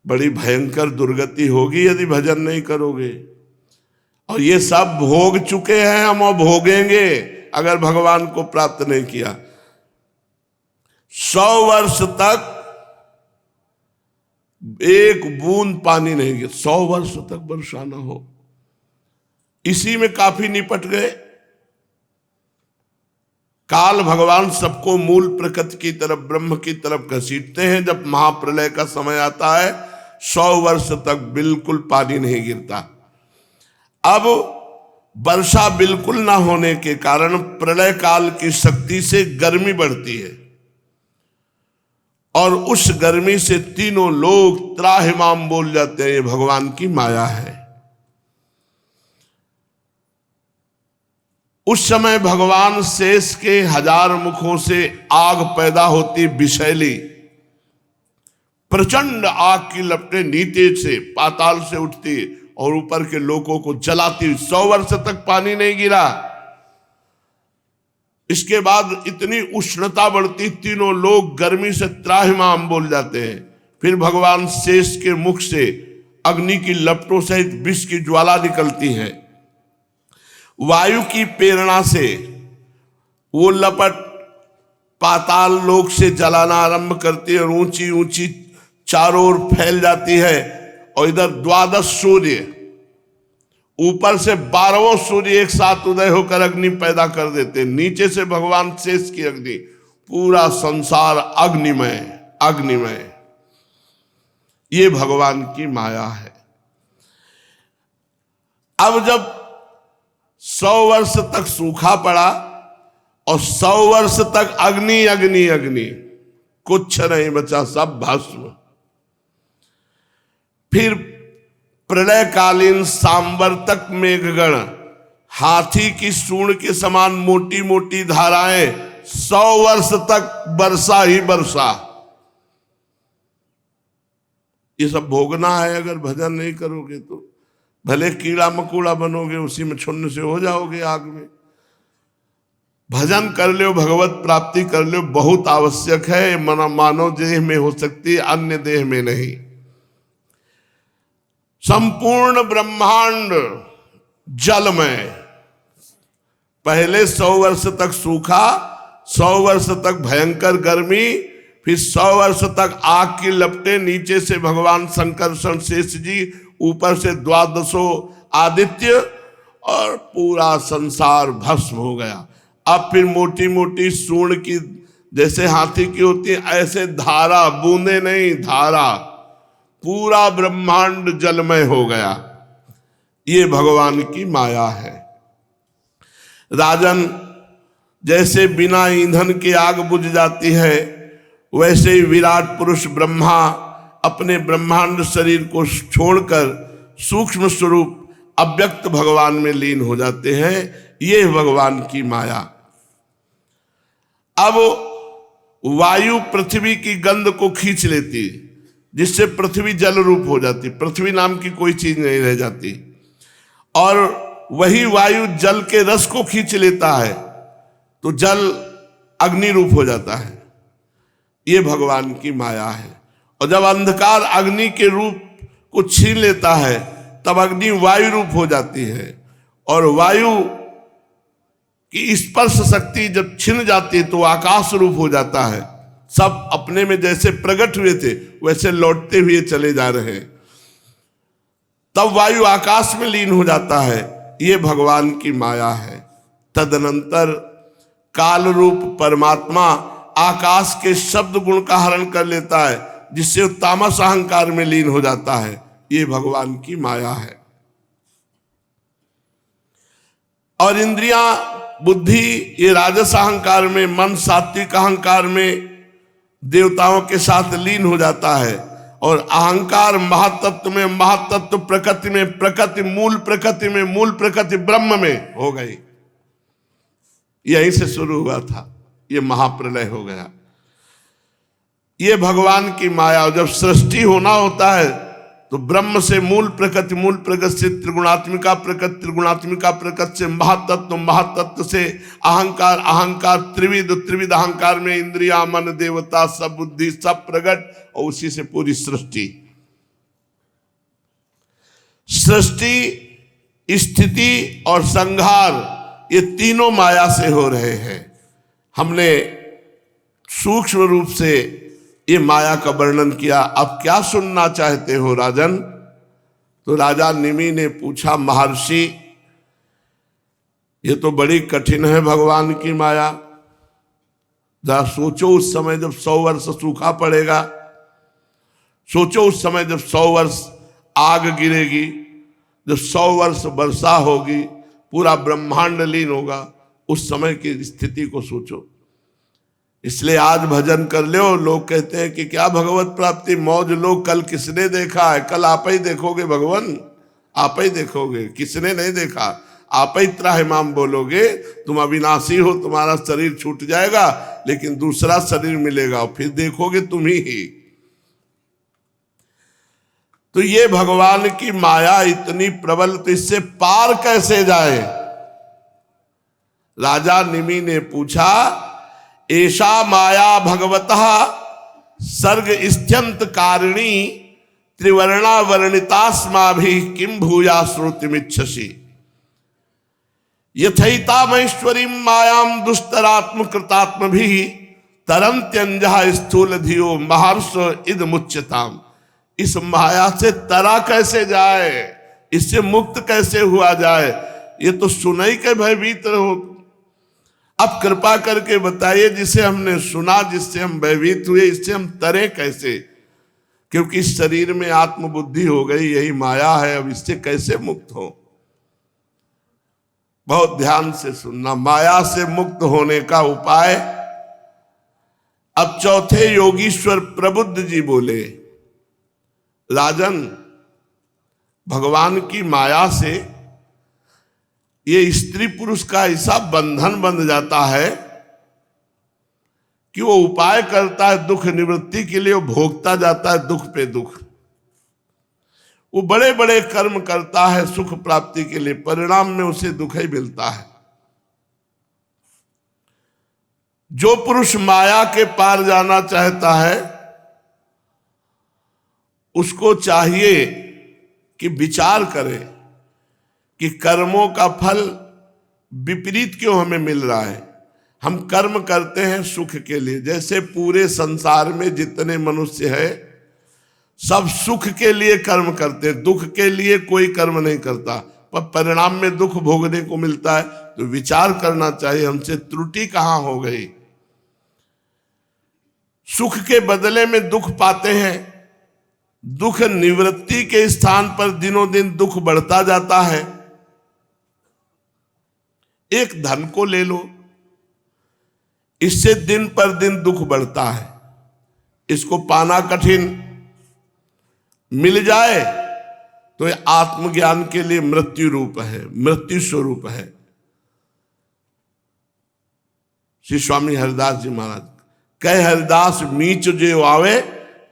बड़ी भयंकर दुर्गति होगी यदि भजन नहीं करोगे। और ये सब भोग चुके हैं हम, और भोगेंगे अगर भगवान को प्राप्त नहीं किया। 100 वर्ष तक एक बूंद पानी नहीं गिरा, 100 वर्ष तक वर्षा न हो, इसी में काफी निपट गए। काल भगवान सबको मूल प्रकृति की तरफ, ब्रह्म की तरफ घसीटते हैं। जब महाप्रलय का समय आता है, 100 वर्ष तक बिल्कुल पानी नहीं गिरता। अब वर्षा बिल्कुल ना होने के कारण प्रलय काल की शक्ति से गर्मी बढ़ती है, और उस गर्मी से तीनों लोग त्राहिमाम बोल जाते हैं, ये भगवान की माया है। उस समय भगवान शेष के 1000 मुखों से आग पैदा होती, विषैली प्रचंड आग की लपटें नीचे से पाताल से उठती और ऊपर के लोगों को जलाती। 100 वर्ष तक पानी नहीं गिरा। इसके बाद इतनी उष्णता बढ़ती, तीनों लोग गर्मी से त्राहिमाम बोल जाते हैं। फिर भगवान शेष के मुख से अग्नि की लपटों सहित विष की ज्वाला निकलती है। वायु की प्रेरणा से वो लपट पाताल लोक से जलाना आरंभ करती है और ऊंची ऊंची चारों ओर फैल जाती है। और इधर 12 सूर्य, ऊपर से 12 सूर्य एक साथ उदय होकर अग्नि पैदा कर देते। नीचे से भगवान शेष की अग्नि, पूरा संसार अग्निमय अग्निमय। ये भगवान की माया है। अब जब 100 वर्ष तक सूखा पड़ा और 100 वर्ष तक अग्नि अग्नि अग्नि, कुछ नहीं बचा, सब भस्म। फिर प्रलयकालीन सांवर्तक मेघगण, हाथी की सूंड के समान मोटी मोटी धाराएं, 100 वर्ष तक वर्षा ही वर्षा। ये सब भोगना है। अगर भजन नहीं करोगे तो भले कीड़ा मकोड़ा बनोगे, उसी में छुन्न से हो जाओगे आग में। भजन कर लो, भगवत प्राप्ति कर लो, बहुत आवश्यक है। मानव देह में हो सकती है, अन्य देह में नहीं। संपूर्ण ब्रह्मांड जल में पहले 100 वर्ष तक सूखा, 100 वर्ष तक भयंकर गर्मी, फिर 100 वर्ष तक आग की लपटें, नीचे से भगवान शंकरषण शेष जी, ऊपर से 12 आदित्य, और पूरा संसार भस्म हो गया। अब फिर मोटी मोटी सूंड की, जैसे हाथी की होती है, ऐसे धारा, बूंदे नहीं धारा, पूरा ब्रह्मांड जलमय हो गया। ये भगवान की माया है। राजन, जैसे बिना ईंधन के आग बुझ जाती है, वैसे ही विराट पुरुष ब्रह्मा अपने ब्रह्मांड शरीर को छोड़कर सूक्ष्म स्वरूप अव्यक्त भगवान में लीन हो जाते हैं। ये भगवान की माया। अब वायु पृथ्वी की गंध को खींच लेती, जिससे पृथ्वी जल रूप हो जाती, पृथ्वी नाम की कोई चीज नहीं रह जाती। और वही वायु जल के रस को खींच लेता है, तो जल अग्नि रूप हो जाता है। ये भगवान की माया है। और जब अंधकार अग्नि के रूप को छीन लेता है, तब अग्नि वायु रूप हो जाती है। और वायु की स्पर्श शक्ति जब छिन जाती है, तो आकाश रूप हो जाता है। सब अपने में जैसे प्रकट हुए थे, वैसे लौटते हुए चले जा रहे हैं। तब वायु आकाश में लीन हो जाता है। ये भगवान की माया है। तदनंतर काल रूप परमात्मा आकाश के शब्द गुण का हरण कर लेता है, जिससे तामस अहंकार में लीन हो जाता है। ये भगवान की माया है। और इंद्रियां बुद्धि ये राजस अहंकार में, मन सात्विक अहंकार में देवताओं के साथ लीन हो जाता है, और अहंकार महातत्व में, महातत्व प्रकृति में, प्रकृति मूल प्रकृति में, मूल प्रकृति ब्रह्म में हो गई। यहीं से शुरू हुआ था, ये महाप्रलय हो गया। ये भगवान की माया। जब सृष्टि होना होता है तो ब्रह्म से मूल प्रकृति, मूल प्रकृति से त्रिगुणात्मिका प्रकृति, त्रिगुणात्मिका प्रकृति से महातत्व, महातत्व से अहंकार, अहंकार त्रिविध, त्रिविध अहंकार में इंद्रिया, मन, देवता, सब बुद्धि, सब प्रकट, और उसी से पूरी सृष्टि। सृष्टि, स्थिति और संहार ये तीनों माया से हो रहे हैं। हमने सूक्ष्म रूप से ये माया का वर्णन किया। अब क्या सुनना चाहते हो राजन? तो राजा निमि ने पूछा, महर्षि ये तो बड़ी कठिन है भगवान की माया। जरा सोचो उस समय जब 100 वर्ष सूखा पड़ेगा, सोचो उस समय जब 100 वर्ष आग गिरेगी, जब 100 वर्ष वर्षा होगी, पूरा ब्रह्मांड लीन होगा, उस समय की स्थिति को सोचो। इसलिए आज भजन कर लो। लोग कहते हैं कि क्या भगवत प्राप्ति, मौज लो, कल किसने देखा है? कल आप ही देखोगे भगवान, आप ही देखोगे, किसने नहीं देखा। आप ही त्राहिमाम बोलोगे। तुम अविनाशी हो, तुम्हारा शरीर छूट जाएगा, लेकिन दूसरा शरीर मिलेगा, फिर देखोगे तुम ही। तो ये भगवान की माया इतनी प्रबल, तो इससे पार कैसे जाए? राजा निमि ने पूछा, ऐसा माया भगवतः सर्ग स्त्यंत कारिणी त्रिवर्णा वर्णितास्माभि किम भूया श्रुतिमिच्छसि यथैतामैश्वरीं मायां दुस्तरात्म कृतात्म भी तरंत्यंजः स्थूल धियो महर्ष इदमुच्यताम। इस माया से तरा कैसे जाए, इससे मुक्त कैसे हुआ जाए? ये तो सुनाई के भयभीत हो। अब कृपा करके बताइए, जिसे हमने सुना, जिससे हम भयभीत हुए, इससे हम तरे कैसे? क्योंकि इस शरीर में आत्मबुद्धि हो गई, यही माया है। अब इससे कैसे मुक्त हो? बहुत ध्यान से सुनना। माया से मुक्त होने का उपाय। अब चौथे योगीश्वर प्रबुद्ध जी बोले, राजन भगवान की माया से ये स्त्री पुरुष का ऐसा बंधन बन जाता है कि वो उपाय करता है दुख निवृत्ति के लिए, वो भोगता जाता है दुख पे दुख। वो बड़े बड़े कर्म करता है सुख प्राप्ति के लिए, परिणाम में उसे दुख ही मिलता है। जो पुरुष माया के पार जाना चाहता है, उसको चाहिए कि विचार करे कि कर्मों का फल विपरीत क्यों हमें मिल रहा है। हम कर्म करते हैं सुख के लिए। जैसे पूरे संसार में जितने मनुष्य है, सब सुख के लिए कर्म करते हैं, दुख के लिए कोई कर्म नहीं करता, पर परिणाम में दुख भोगने को मिलता है। तो विचार करना चाहिए हमसे त्रुटि कहां हो गई। सुख के बदले में दुख पाते हैं, दुख निवृत्ति के स्थान पर दिनों दिन दुख बढ़ता जाता है। एक धन को ले लो, इससे दिन पर दिन दुख बढ़ता है, इसको पाना कठिन, मिल जाए तो ये आत्मज्ञान के लिए मृत्यु रूप है, मृत्यु स्वरूप है। श्री स्वामी हरिदास जी महाराज कहे, हरिदास मीच जो आवे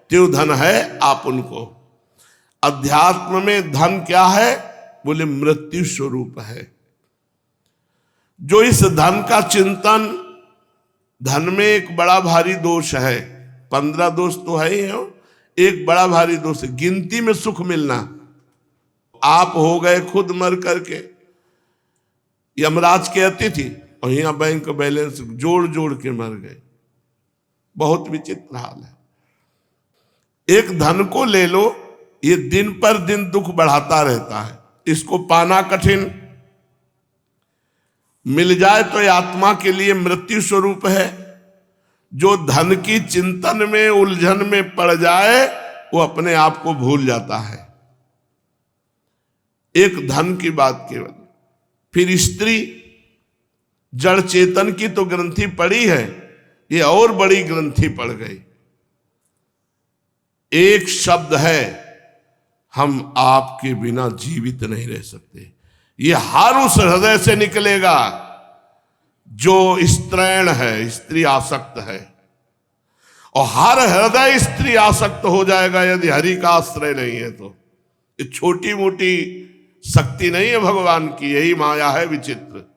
त्यो धन है आप उनको। अध्यात्म में धन क्या है? बोले मृत्यु स्वरूप है। जो इस धन का चिंतन, धन में एक बड़ा भारी दोष है, 15 दोष तो है ही है, एक बड़ा भारी दोष है गिनती में सुख मिलना। आप हो गए खुद मर करके यमराज के अतिथि, और यहां बैंक बैलेंस जोड़ जोड़ के मर गए। बहुत विचित्र हाल है। एक धन को ले लो, ये दिन पर दिन दुख बढ़ाता रहता है, इसको पाना कठिन, मिल जाए तो ये आत्मा के लिए मृत्यु स्वरूप है। जो धन की चिंतन में उलझन में पड़ जाए, वो अपने आप को भूल जाता है। एक धन की बात केवल। फिर स्त्री, जड़ चेतन की तो ग्रंथि पड़ी है, ये और बड़ी ग्रंथि पड़ गई। एक शब्द है, हम आपके बिना जीवित नहीं रह सकते। ये हर उस हृदय से निकलेगा जो स्त्रैण है, स्त्री आसक्त है, और हर हृदय स्त्री आसक्त हो जाएगा यदि हरि का आश्रय नहीं है तो। ये छोटी मोटी शक्ति नहीं है भगवान की, यही माया है विचित्र।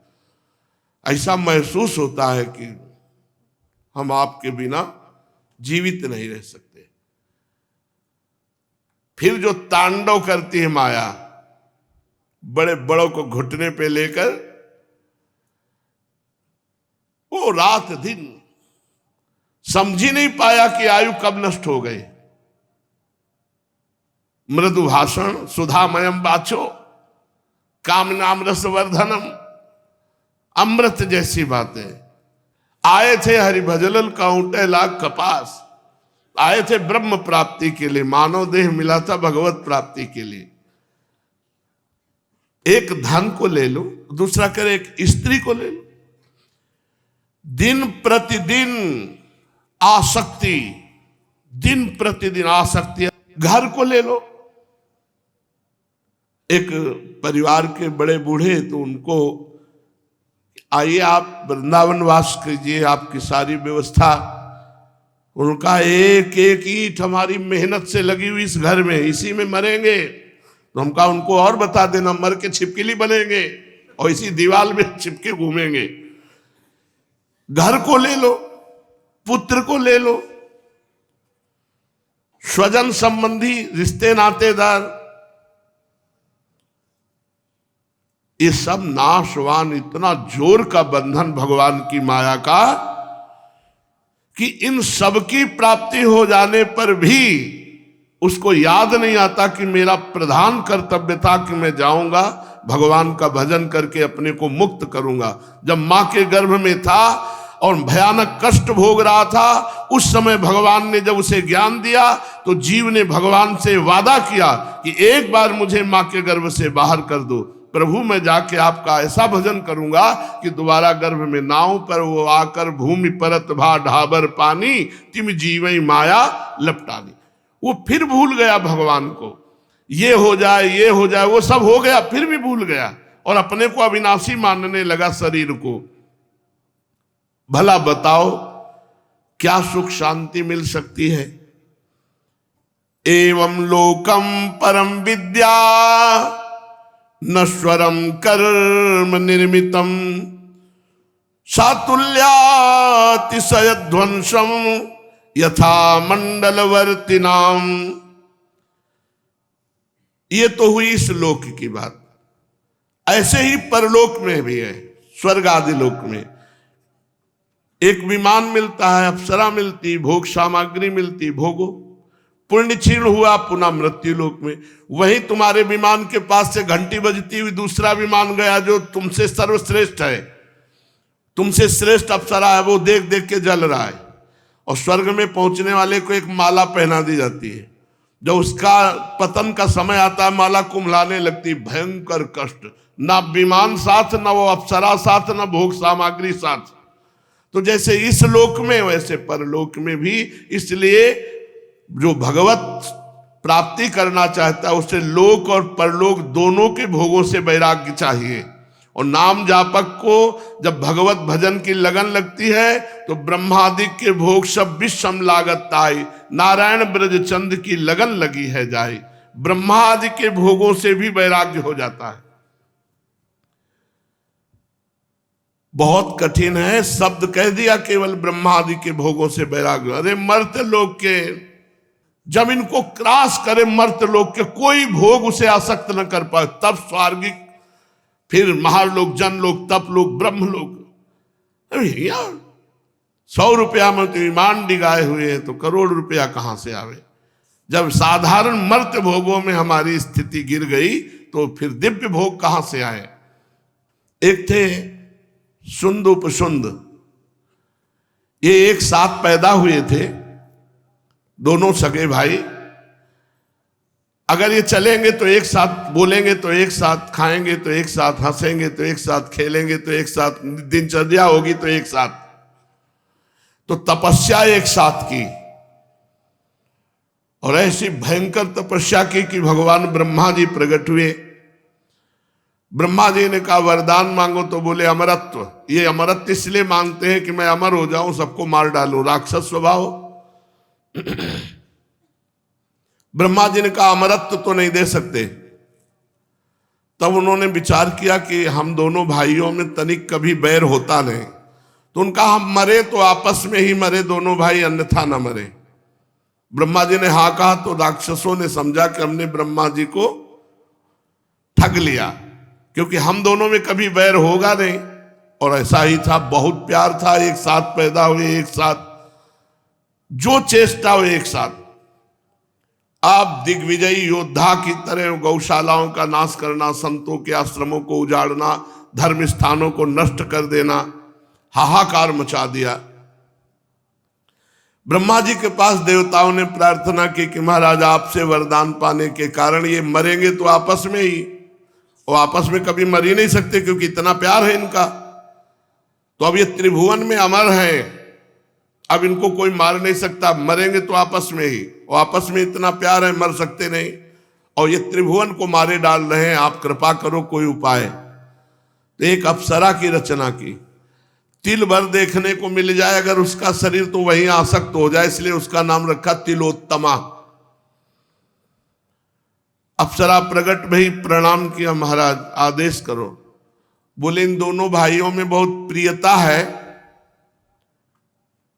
ऐसा महसूस होता है कि हम आपके बिना जीवित नहीं रह सकते। फिर जो तांडव करती है माया, बड़े बड़ों को घुटने पे लेकर, वो रात दिन समझ ही नहीं पाया कि आयु कब नष्ट हो गई। मृदु भाषण सुधामयम वाचो कामनाम रस वर्धनम, अमृत जैसी बातें। आए थे हरि भजलल काउंटे लाख कपास, आए थे ब्रह्म प्राप्ति के लिए, मानव देह मिला था भगवत प्राप्ति के लिए। एक धन को ले लो, दूसरा करे एक स्त्री को ले लो। दिन प्रतिदिन आसक्ति, दिन प्रतिदिन आसक्ति। घर को ले लो, एक परिवार के बड़े बूढ़े, तो उनको आइए आप वृंदावन वास कीजिए, आपकी सारी व्यवस्था। उनका एक एक ईंट हमारी मेहनत से लगी हुई इस घर में, इसी में मरेंगे। तो हम कहा उनको और बता देना, मर के छिपकली बनेंगे और इसी दीवार में छिपके घूमेंगे। घर को ले लो, पुत्र को ले लो, स्वजन संबंधी रिश्ते नातेदार, ये सब नाशवान, इतना जोर का बंधन भगवान की माया का कि इन सब की प्राप्ति हो जाने पर भी उसको याद नहीं आता कि मेरा प्रधान कर्तव्य था कि मैं जाऊंगा भगवान का भजन करके अपने को मुक्त करूंगा। जब मां के गर्भ में था और भयानक कष्ट भोग रहा था, उस समय भगवान ने जब उसे ज्ञान दिया तो जीव ने भगवान से वादा किया कि एक बार मुझे मां के गर्भ से बाहर कर दो प्रभु, मैं जाके आपका ऐसा भजन करूंगा कि दोबारा गर्भ में नाव पर वो आकर भूमि परत भा ढाबर पानी, तिम जीवई माया लपटानी। वो फिर भूल गया भगवान को, ये हो जाए ये हो जाए, वो सब हो गया फिर भी भूल गया और अपने को अविनाशी मानने लगा शरीर को। भला बताओ क्या सुख शांति मिल सकती है? एवं लोकम परम विद्या नश्वरम कर्म निर्मितम सातुल्यातिशयध्वंसम यथा मंडलवर्तिनाम। ये तो हुई इस लोक की बात। ऐसे ही परलोक में भी है, स्वर्ग आदि लोक में एक विमान मिलता है, अप्सरा मिलती, भोग सामग्री मिलती, भोगो। पुण्य क्षीण हुआ पुनः मृत्यु लोक में। वहीं तुम्हारे विमान के पास से घंटी बजती हुई दूसरा विमान गया जो तुमसे सर्वश्रेष्ठ है, तुमसे श्रेष्ठ अप्सरा है, वो देख देख के जल रहा है। और स्वर्ग में पहुंचने वाले को एक माला पहना दी जाती है, जब उसका पतन का समय आता है माला कुम्हलाने लगती। भयंकर कष्ट, ना विमान साथ, ना वो अप्सरा साथ, ना भोग सामग्री साथ। तो जैसे इस लोक में वैसे परलोक में भी। इसलिए जो भगवत प्राप्ति करना चाहता है उसे लोक और परलोक दोनों के भोगों से वैराग्य चाहिए। और नाम जापक को जब भगवत भजन की लगन लगती है तो ब्रह्मादि के भोग सब विषम लागत ताई, नारायण ब्रज चंद की लगन लगी है जाए। ब्रह्मादि के भोगों से भी वैराग्य हो जाता है। बहुत कठिन है, शब्द कह दिया केवल ब्रह्मादि के भोगों से वैराग्य। अरे मर्त्य लोक के, जब इनको क्रॉस करे मर्त्य लोक के, कोई भोग उसे आसक्त न कर पाए, तब स्वर्गिक, फिर महालोक, जनलोक, तपलोक, ब्रह्मलोक। 100 रुपया में तो ईमान डिगाए हुए हैं, तो करोड़ रुपया कहां से आवे? जब साधारण मर्त्य भोगों में हमारी स्थिति गिर गई तो फिर दिव्य भोग कहां से आए? एक थे सुंद उपसुंद, ये एक साथ पैदा हुए थे, दोनों सगे भाई। अगर ये चलेंगे तो एक साथ, बोलेंगे तो एक साथ, खाएंगे तो एक साथ, हंसेंगे तो एक साथ, खेलेंगे तो एक साथ, दिनचर्या होगी तो एक साथ। तो तपस्या एक साथ की, और ऐसी भयंकर तपस्या की कि भगवान ब्रह्मा जी प्रकट हुए। ब्रह्मा जी ने कहा वरदान मांगो, तो बोले अमरत्व। ये अमरत्व इसलिए मांगते हैं कि मैं अमर हो जाऊं, सबको मार डालूं, राक्षस स्वभाव। ब्रह्मा जी ने कहा अमरत्व तो नहीं दे सकते। तब उन्होंने विचार किया कि हम दोनों भाइयों में तनिक कभी बैर होता नहीं, तो उनका हम मरे तो आपस में ही मरे दोनों भाई, अन्यथा न मरे। ब्रह्मा जी ने हाँ कहा तो राक्षसों ने समझा कि हमने ब्रह्मा जी को ठग लिया, क्योंकि हम दोनों में कभी बैर होगा नहीं। और ऐसा ही था, बहुत प्यार था, एक साथ पैदा हुए, एक साथ जो चेष्टा हो एक साथ। आप दिग्विजयी योद्धा की तरह गौशालाओं का नाश करना, संतों के आश्रमों को उजाड़ना, धर्म स्थानों को नष्ट कर देना, हाहाकार मचा दिया। ब्रह्मा जी के पास देवताओं ने प्रार्थना की कि महाराज आपसे वरदान पाने के कारण ये मरेंगे तो आपस में ही, और आपस में कभी मर ही नहीं सकते क्योंकि इतना प्यार है इनका। तो अब ये त्रिभुवन में अमर है, अब इनको कोई मार नहीं सकता, मरेंगे तो आपस में ही, और आपस में इतना प्यार है, मर सकते नहीं, और ये त्रिभुवन को मारे डाल रहे हैं, आप कृपा करो कोई उपाय। तो एक अप्सरा की रचना की, तिल भर देखने को मिल जाए अगर उसका शरीर तो वहीं आसक्त हो जाए, इसलिए उसका नाम रखा तिलोत्तमा। अप्सरा प्रकट भई, प्रणाम किया, महाराज आदेश करो। बोले इन दोनों भाइयों में बहुत प्रियता है,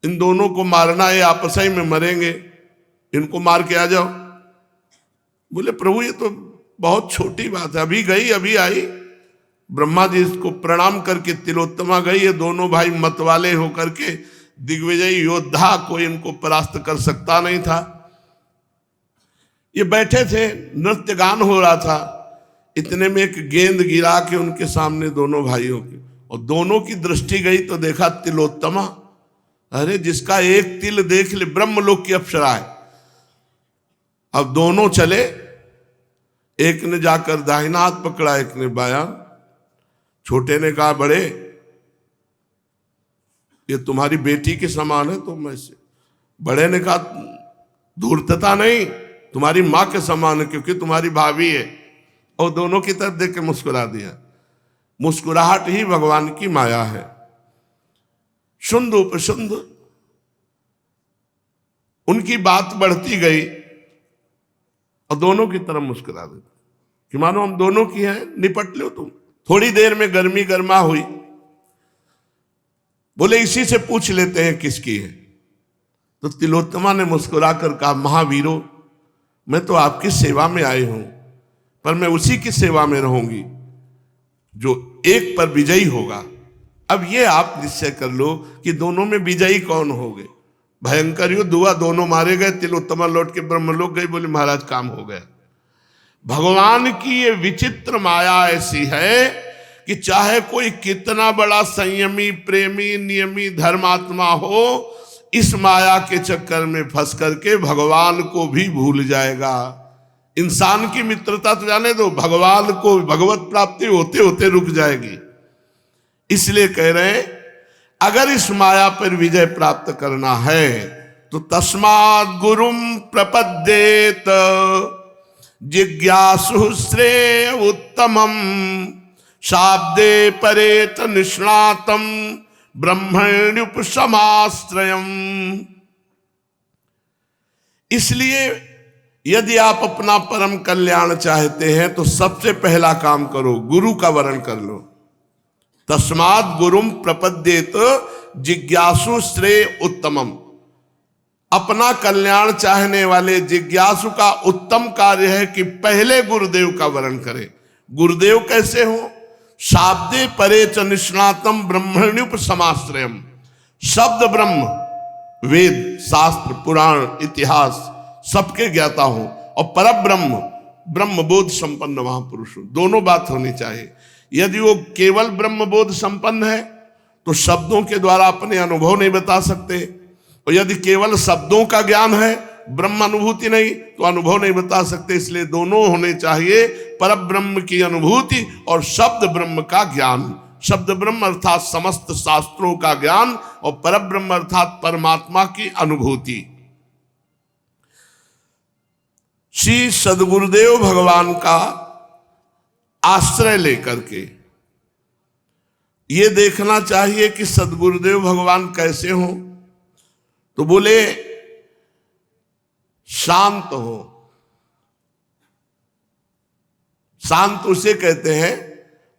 इन दोनों को मारना, ये आपस ही में मरेंगे, इनको मार के आ जाओ। बोले प्रभु ये तो बहुत छोटी बात है, अभी गई अभी आई। ब्रह्मा जी इसको प्रणाम करके तिलोत्तमा गई, ये दोनों भाई मतवाले होकर के दिग्विजयी योद्धा, कोई इनको परास्त कर सकता नहीं था। ये बैठे थे, नृत्य गान हो रहा था, इतने में एक गेंद गिरा के उनके सामने दोनों भाइयों की, और दोनों की दृष्टि गई तो देखा तिलोत्तमा। अरे जिसका एक तिल देख ले, ब्रह्मलोक की अप्सरा है। अब दोनों चले, एक ने जाकर दाहिना हाथ पकड़ा, एक ने बायां। छोटे ने कहा बड़े ये तुम्हारी बेटी के समान है, तुम ऐसे। बड़े ने कहा धूर्तता नहीं, तुम्हारी मां के समान है क्योंकि तुम्हारी भाभी है। और दोनों की तरफ देख के मुस्कुरा दिया। मुस्कुराहट ही भगवान की माया है। शुंद उपशुंद, उनकी बात बढ़ती गई और दोनों की तरफ मुस्कुरा देता कि मानो हम दोनों की हैं, निपट लो तुम। थोड़ी देर में गर्मी गर्मा हुई। बोले इसी से पूछ लेते हैं किसकी है। तो तिलोत्तमा ने मुस्कुरा कर कहा महावीरो, मैं तो आपकी सेवा में आई हूं, पर मैं उसी की सेवा में रहूंगी जो एक पर विजयी होगा। अब ये आप निश्चय कर लो कि दोनों में विजयी कौन होंगे। भयंकर युद्ध हुआ, दोनों मारे गए। तिलोत्तमा लौट के ब्रह्मलोक गई, बोले महाराज काम हो गया। भगवान की ये विचित्र माया ऐसी है कि चाहे कोई कितना बड़ा संयमी, प्रेमी, नियमी, धर्मात्मा हो, इस माया के चक्कर में फंस करके भगवान को भी भूल जाएगा। इंसान की मित्रता तो जाने दो, भगवान को, भगवत प्राप्ति होते होते रुक जाएगी। इसलिए कह रहे हैं अगर इस माया पर विजय प्राप्त करना है तो तस्मात् गुरुम प्रपद्येत जिज्ञासु श्रेय उत्तमम शाब्दे परेत निष्णातम ब्रह्मण्युपसमाश्रयम्। इसलिए यदि आप अपना परम कल्याण चाहते हैं तो सबसे पहला काम करो, गुरु का वरण कर लो। तस्मात् गुरुम प्रपद्येत जिज्ञासु श्रेय उत्तमम। अपना कल्याण चाहने वाले जिज्ञासु का उत्तम कार्य है कि पहले गुरुदेव का वरण करें। गुरुदेव कैसे हो? शाब्दे परे च निष्णातम ब्रह्मण्युपसमाश्रयम्। शब्द ब्रह्म, वेद, शास्त्र, पुराण, इतिहास सबके ज्ञाता हो, और परब्रह्म, ब्रह्मबोध संपन्न महापुरुष हो। दोनों बात होनी चाहिए। यदि वो केवल ब्रह्मबोध संपन्न है तो शब्दों के द्वारा अपने अनुभव नहीं बता सकते, और यदि केवल शब्दों का ज्ञान है ब्रह्म अनुभूति नहीं तो अनुभव नहीं बता सकते, इसलिए दोनों होने चाहिए, परब्रह्म की अनुभूति और शब्द ब्रह्म का ज्ञान। शब्द ब्रह्म अर्थात समस्त शास्त्रों का ज्ञान और परब्रह्म अर्थात परमात्मा की अनुभूति। श्री सद्गुरुदेव भगवान का आश्रय लेकर के ये देखना चाहिए कि सद्गुरुदेव भगवान कैसे हों। तो बोले शांत हो। शांत उसे कहते हैं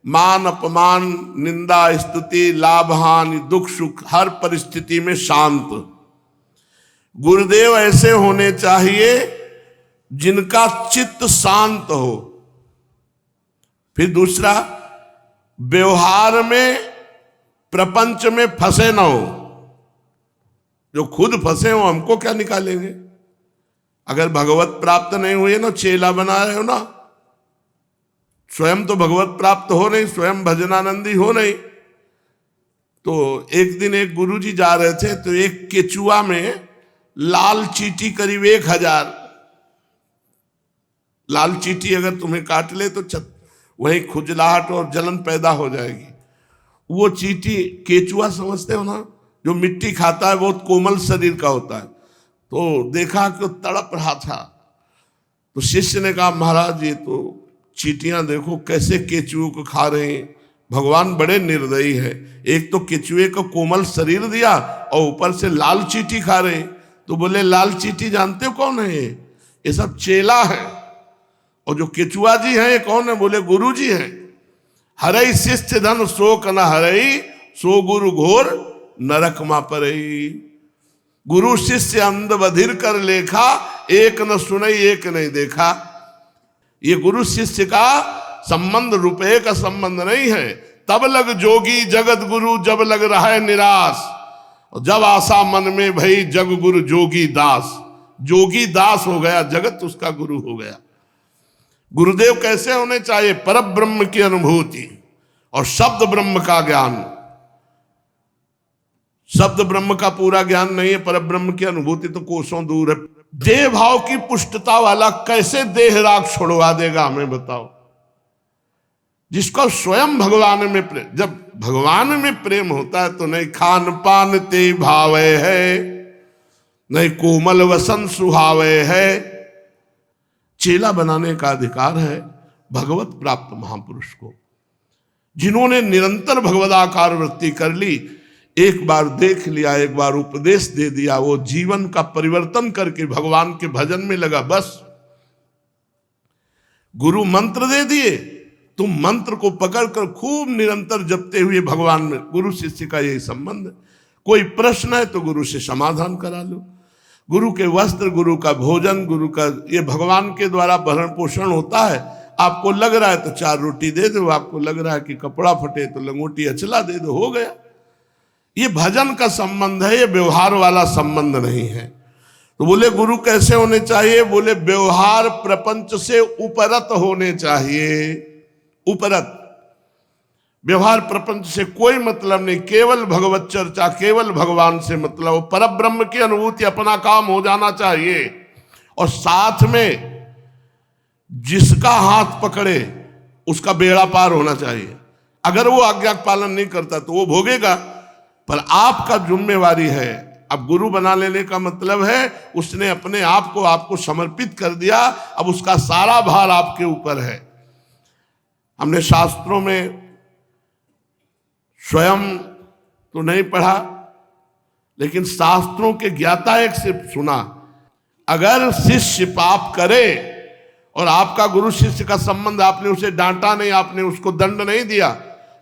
मान अपमान निंदा स्तुति लाभ हानि दुख सुख हर परिस्थिति में शांत। गुरुदेव ऐसे होने चाहिए जिनका चित्त शांत हो। फिर दूसरा, व्यवहार में प्रपंच में फंसे ना हो। जो खुद फंसे हो हमको क्या निकालेंगे। अगर भगवत प्राप्त नहीं हुए ना, चेला बना रहे हो ना, स्वयं तो भगवत प्राप्त हो नहीं, स्वयं भजनानंदी हो नहीं। तो एक दिन एक गुरुजी जा रहे थे तो एक केचुआ में लाल चींटी करीब 1000 लाल चींटी अगर तुम्हें काट ले तो वहीं खुजलाहट और जलन पैदा हो जाएगी। वो चींटी केचुआ समझते हो ना, जो मिट्टी खाता है, बहुत कोमल शरीर का होता है। तो देखा कि वो तड़प रहा था। तो शिष्य ने कहा महाराज ये तो चींटियां देखो कैसे केचुओं को खा रहे हैं, भगवान बड़े निर्दयी है। एक तो केचुए को कोमल शरीर दिया और ऊपर से लाल चींटी खा रहे हैं। तो बोले लाल चींटी जानते हो कौन है? ये सब चेला है। और जो केचुआ जी हैं ये कौन है? बोले गुरु जी हैं। हरई शिष्य धन शोक न हरई, सो गुरु घोर नरक मा परई। गुरु शिष्य अंध बधिर कर लेखा, एक न सुनई एक नहीं देखा। ये गुरु शिष्य का संबंध रुपये का संबंध नहीं है। तब लग जोगी जगत गुरु, जब लग रहा है निराश, और जब आशा मन में भई जग गुरु जोगी दास। जोगी दास हो गया, जगत उसका गुरु हो गया। गुरुदेव कैसे होने चाहिए? परब्रह्म की अनुभूति और शब्द ब्रह्म का ज्ञान। शब्द ब्रह्म का पूरा ज्ञान नहीं है, परब्रह्म की अनुभूति तो कोसों दूर है। देह भाव की पुष्टता वाला कैसे देह राग छोड़वा देगा हमें बताओ। जिसको स्वयं भगवान में प्रेम, जब भगवान में प्रेम होता है तो नहीं खान पान ते भावे है, नहीं कोमल वसन सुहावे है। चेला बनाने का अधिकार है भगवत प्राप्त महापुरुष को, जिन्होंने निरंतर भगवदाकार वृत्ति कर ली। एक बार देख लिया, एक बार उपदेश दे दिया, वो जीवन का परिवर्तन करके भगवान के भजन में लगा। बस गुरु मंत्र दे दिए, तुम मंत्र को पकड़कर खूब निरंतर जपते हुए भगवान में। गुरु शिष्य का यही संबंध है। कोई प्रश्न है तो गुरु से समाधान करा लो। गुरु के वस्त्र, गुरु का भोजन, गुरु का ये भगवान के द्वारा भरण पोषण होता है। आपको लग रहा है तो 4 रोटी दे दो, आपको लग रहा है कि कपड़ा फटे तो लंगोटी अचला दे दो, हो गया। ये भजन का संबंध है, ये व्यवहार वाला संबंध नहीं है। तो बोले गुरु कैसे होने चाहिए? बोले व्यवहार प्रपंच से उपरत होने चाहिए। उपरत व्यवहार प्रपंच से कोई मतलब नहीं, केवल भगवत चर्चा, केवल भगवान से मतलब। परब्रह्म की अनुभूति, अपना काम हो जाना चाहिए। और साथ में जिसका हाथ पकड़े उसका बेड़ा पार होना चाहिए। अगर वो आज्ञा पालन नहीं करता तो वो भोगेगा, पर आपका जिम्मेवारी है। अब गुरु बना लेने का मतलब है उसने अपने आप को आपको समर्पित कर दिया, अब उसका सारा भार आपके ऊपर है। हमने शास्त्रों में स्वयं तो नहीं पढ़ा, लेकिन शास्त्रों के ज्ञाता एक से सुना। अगर शिष्य पाप करे और आपका गुरु शिष्य का संबंध, आपने उसे डांटा नहीं, आपने उसको दंड नहीं दिया,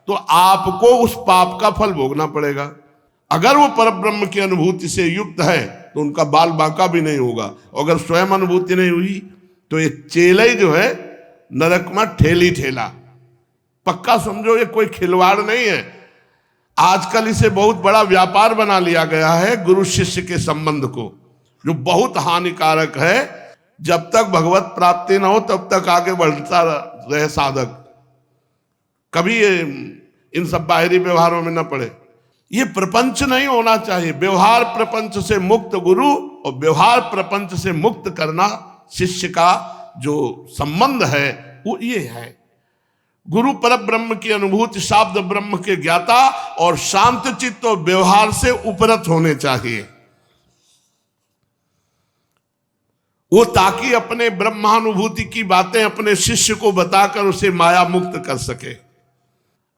तो आपको उस पाप का फल भोगना पड़ेगा। अगर वो परब्रह्म की अनुभूति से युक्त है तो उनका बाल बांका भी नहीं होगा। अगर स्वयं अनुभूति नहीं हुई तो ये चेले जो है नरक में ठेली ठेला। पक्का समझो, ये कोई खिलवाड़ नहीं है। आजकल इसे बहुत बड़ा व्यापार बना लिया गया है गुरु शिष्य के संबंध को, जो बहुत हानिकारक है। जब तक भगवत प्राप्ति न हो तब तक आगे बढ़ता रहे साधक, कभी इन सब बाहरी व्यवहारों में न पड़े। ये प्रपंच नहीं होना चाहिए। व्यवहार प्रपंच से मुक्त गुरु और व्यवहार प्रपंच से मुक्त करना शिष्य का जो संबंध है वो ये है। गुरु पर ब्रह्म की अनुभूति, शाब्द ब्रह्म के ज्ञाता और शांत चित्त और व्यवहार से उपरत होने चाहिए। वो ताकि अपने ब्रह्मानुभूति की बातें अपने शिष्य को बताकर उसे माया मुक्त कर सके।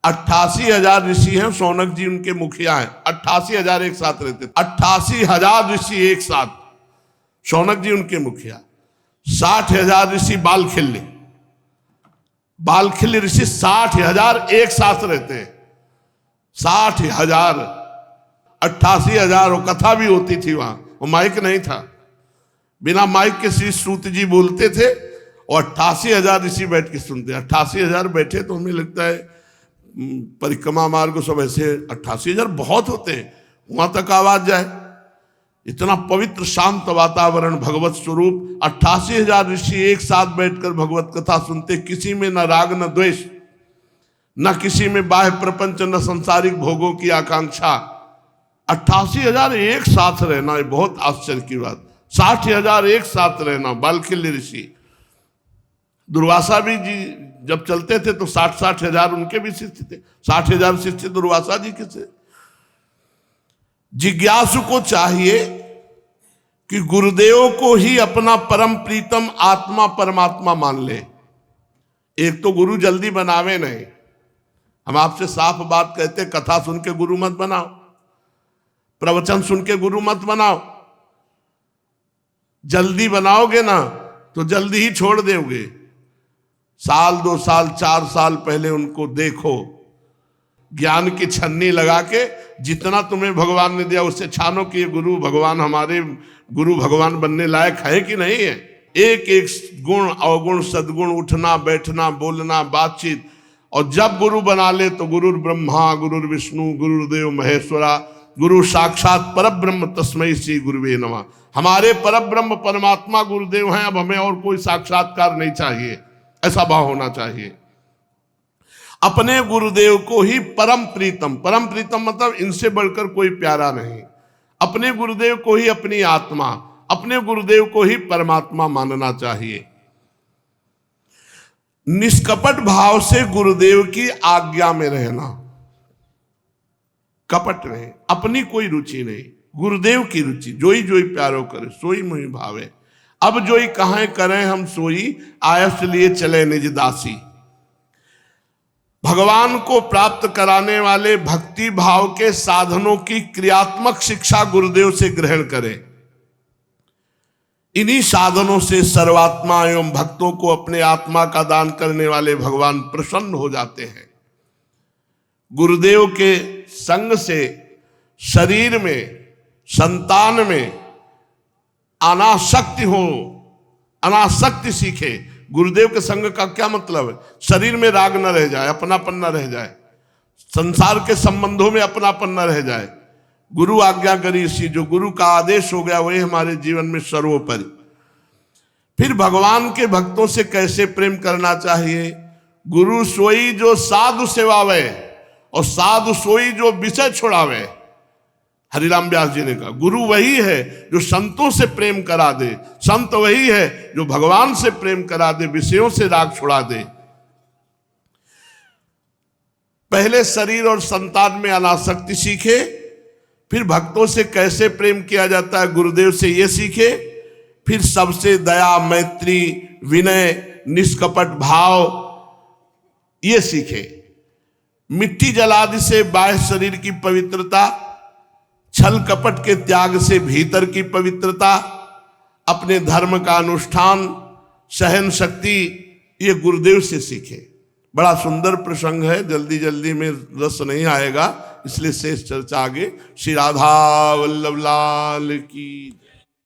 88,000 ऋषि हैं, शौनक जी उनके मुखिया हैं। 88,000 एक साथ रहते, 88,000 ऋषि एक साथ, शौनक जी उनके मुखिया। 60,000 ऋषि बालखिल्य, बालखिल्य ऋषि 60,000 एक साथ रहते हैं। 60,000, 88,000। वो कथा भी होती थी वहां, वो माइक नहीं था, बिना माइक के श्री सूत जी बोलते थे और 88,000 ऋषि बैठ के सुनते। 88,000 बैठे तो हमें लगता है परिक्रमा मार्ग सब ऐसे 88,000 बहुत होते हैं, वहां तक आवाज जाए। इतना पवित्र शांत वातावरण, भगवत स्वरूप। 88,000 ऋषि एक साथ बैठकर भगवत कथा सुनते, किसी में न राग न द्वेष, न किसी में बाह्य प्रपंच, न संसारिक भोगों की आकांक्षा। 88,000 एक साथ रहना ये बहुत आश्चर्य की बात। 60,000 एक साथ रहना, बालखिल्य ऋषि। दुर्वासा भी जी जब चलते थे तो 60,000 उनके भी शिष्य थे। 60,000 शिष्य दुर्वासा जी के थे। जिज्ञासु को चाहिए कि गुरुदेव को ही अपना परम प्रीतम आत्मा परमात्मा मान ले। एक तो गुरु जल्दी बनावे नहीं, हम आपसे साफ बात कहते, कथा सुन के गुरु मत बनाओ, प्रवचन सुन के गुरु मत बनाओ। जल्दी बनाओगे ना तो जल्दी ही छोड़ दोगे। साल 2 साल 4 साल पहले उनको देखो, ज्ञान की छन्नी लगा के जितना तुम्हें भगवान ने दिया उससे छानो कि ये गुरु भगवान, हमारे गुरु भगवान बनने लायक है कि नहीं है। एक एक गुण अवगुण सद्गुण, उठना बैठना बोलना बातचीत, और जब गुरु बना ले तो गुरु ब्रह्मा गुरु विष्णु गुरुदेव महेश्वरा, गुरु साक्षात परब्रह्म तस्मै श्री गुरुवे नमः। हमारे परब्रह्म परमात्मा गुरुदेव हैं, अब हमें और कोई साक्षात्कार नहीं चाहिए, ऐसा भाव होना चाहिए। अपने गुरुदेव को ही परम प्रीतम, परम प्रीतम मतलब इनसे बढ़कर कोई प्यारा नहीं। अपने गुरुदेव को ही अपनी आत्मा, अपने गुरुदेव को ही परमात्मा मानना चाहिए। निष्कपट भाव से गुरुदेव की आज्ञा में रहना, कपट नहीं, अपनी कोई रुचि नहीं, गुरुदेव की रुचि। जोई जोई प्यारो करे सोई मुहि भावे, अब जोई कहां करें हम सोई, आयस लिए चले निज दासी। भगवान को प्राप्त कराने वाले भक्ति भाव के साधनों की क्रियात्मक शिक्षा गुरुदेव से ग्रहण करें। इन्हीं साधनों से सर्वात्मा एवं भक्तों को अपने आत्मा का दान करने वाले भगवान प्रसन्न हो जाते हैं। गुरुदेव के संग से शरीर में, संतान में अनासक्ति हो, अनासक्ति सीखे। गुरुदेव के संग का क्या मतलब है? शरीर में राग न रह जाए, अपनापन न रह जाए, संसार के संबंधों में अपनापन न रह जाए। गुरु आज्ञाकारी इसी, जो गुरु का आदेश हो गया वही हमारे जीवन में सर्वोपरि। फिर भगवान के भक्तों से कैसे प्रेम करना चाहिए? गुरु सोई जो साधु सेवावे और साधु सोई जो विषय छुड़ावे। हरिराम व्यास जी ने कहा गुरु वही है जो संतों से प्रेम करा दे, संत वही है जो भगवान से प्रेम करा दे, विषयों से राग छुड़ा दे। पहले शरीर और संतान में अनासक्ति सीखे, फिर भक्तों से कैसे प्रेम किया जाता है गुरुदेव से ये सीखे, फिर सबसे दया मैत्री विनय निष्कपट भाव ये सीखे। मिट्टी जलादि से बाह्य शरीर की पवित्रता, छल कपट के त्याग से भीतर की पवित्रता, अपने धर्म का अनुष्ठान, सहन शक्ति, ये गुरुदेव से सीखे। बड़ा सुंदर प्रसंग है, जल्दी जल्दी में रस नहीं आएगा, इसलिए शेष चर्चा आगे। श्री राधा वल्लभ लाल की।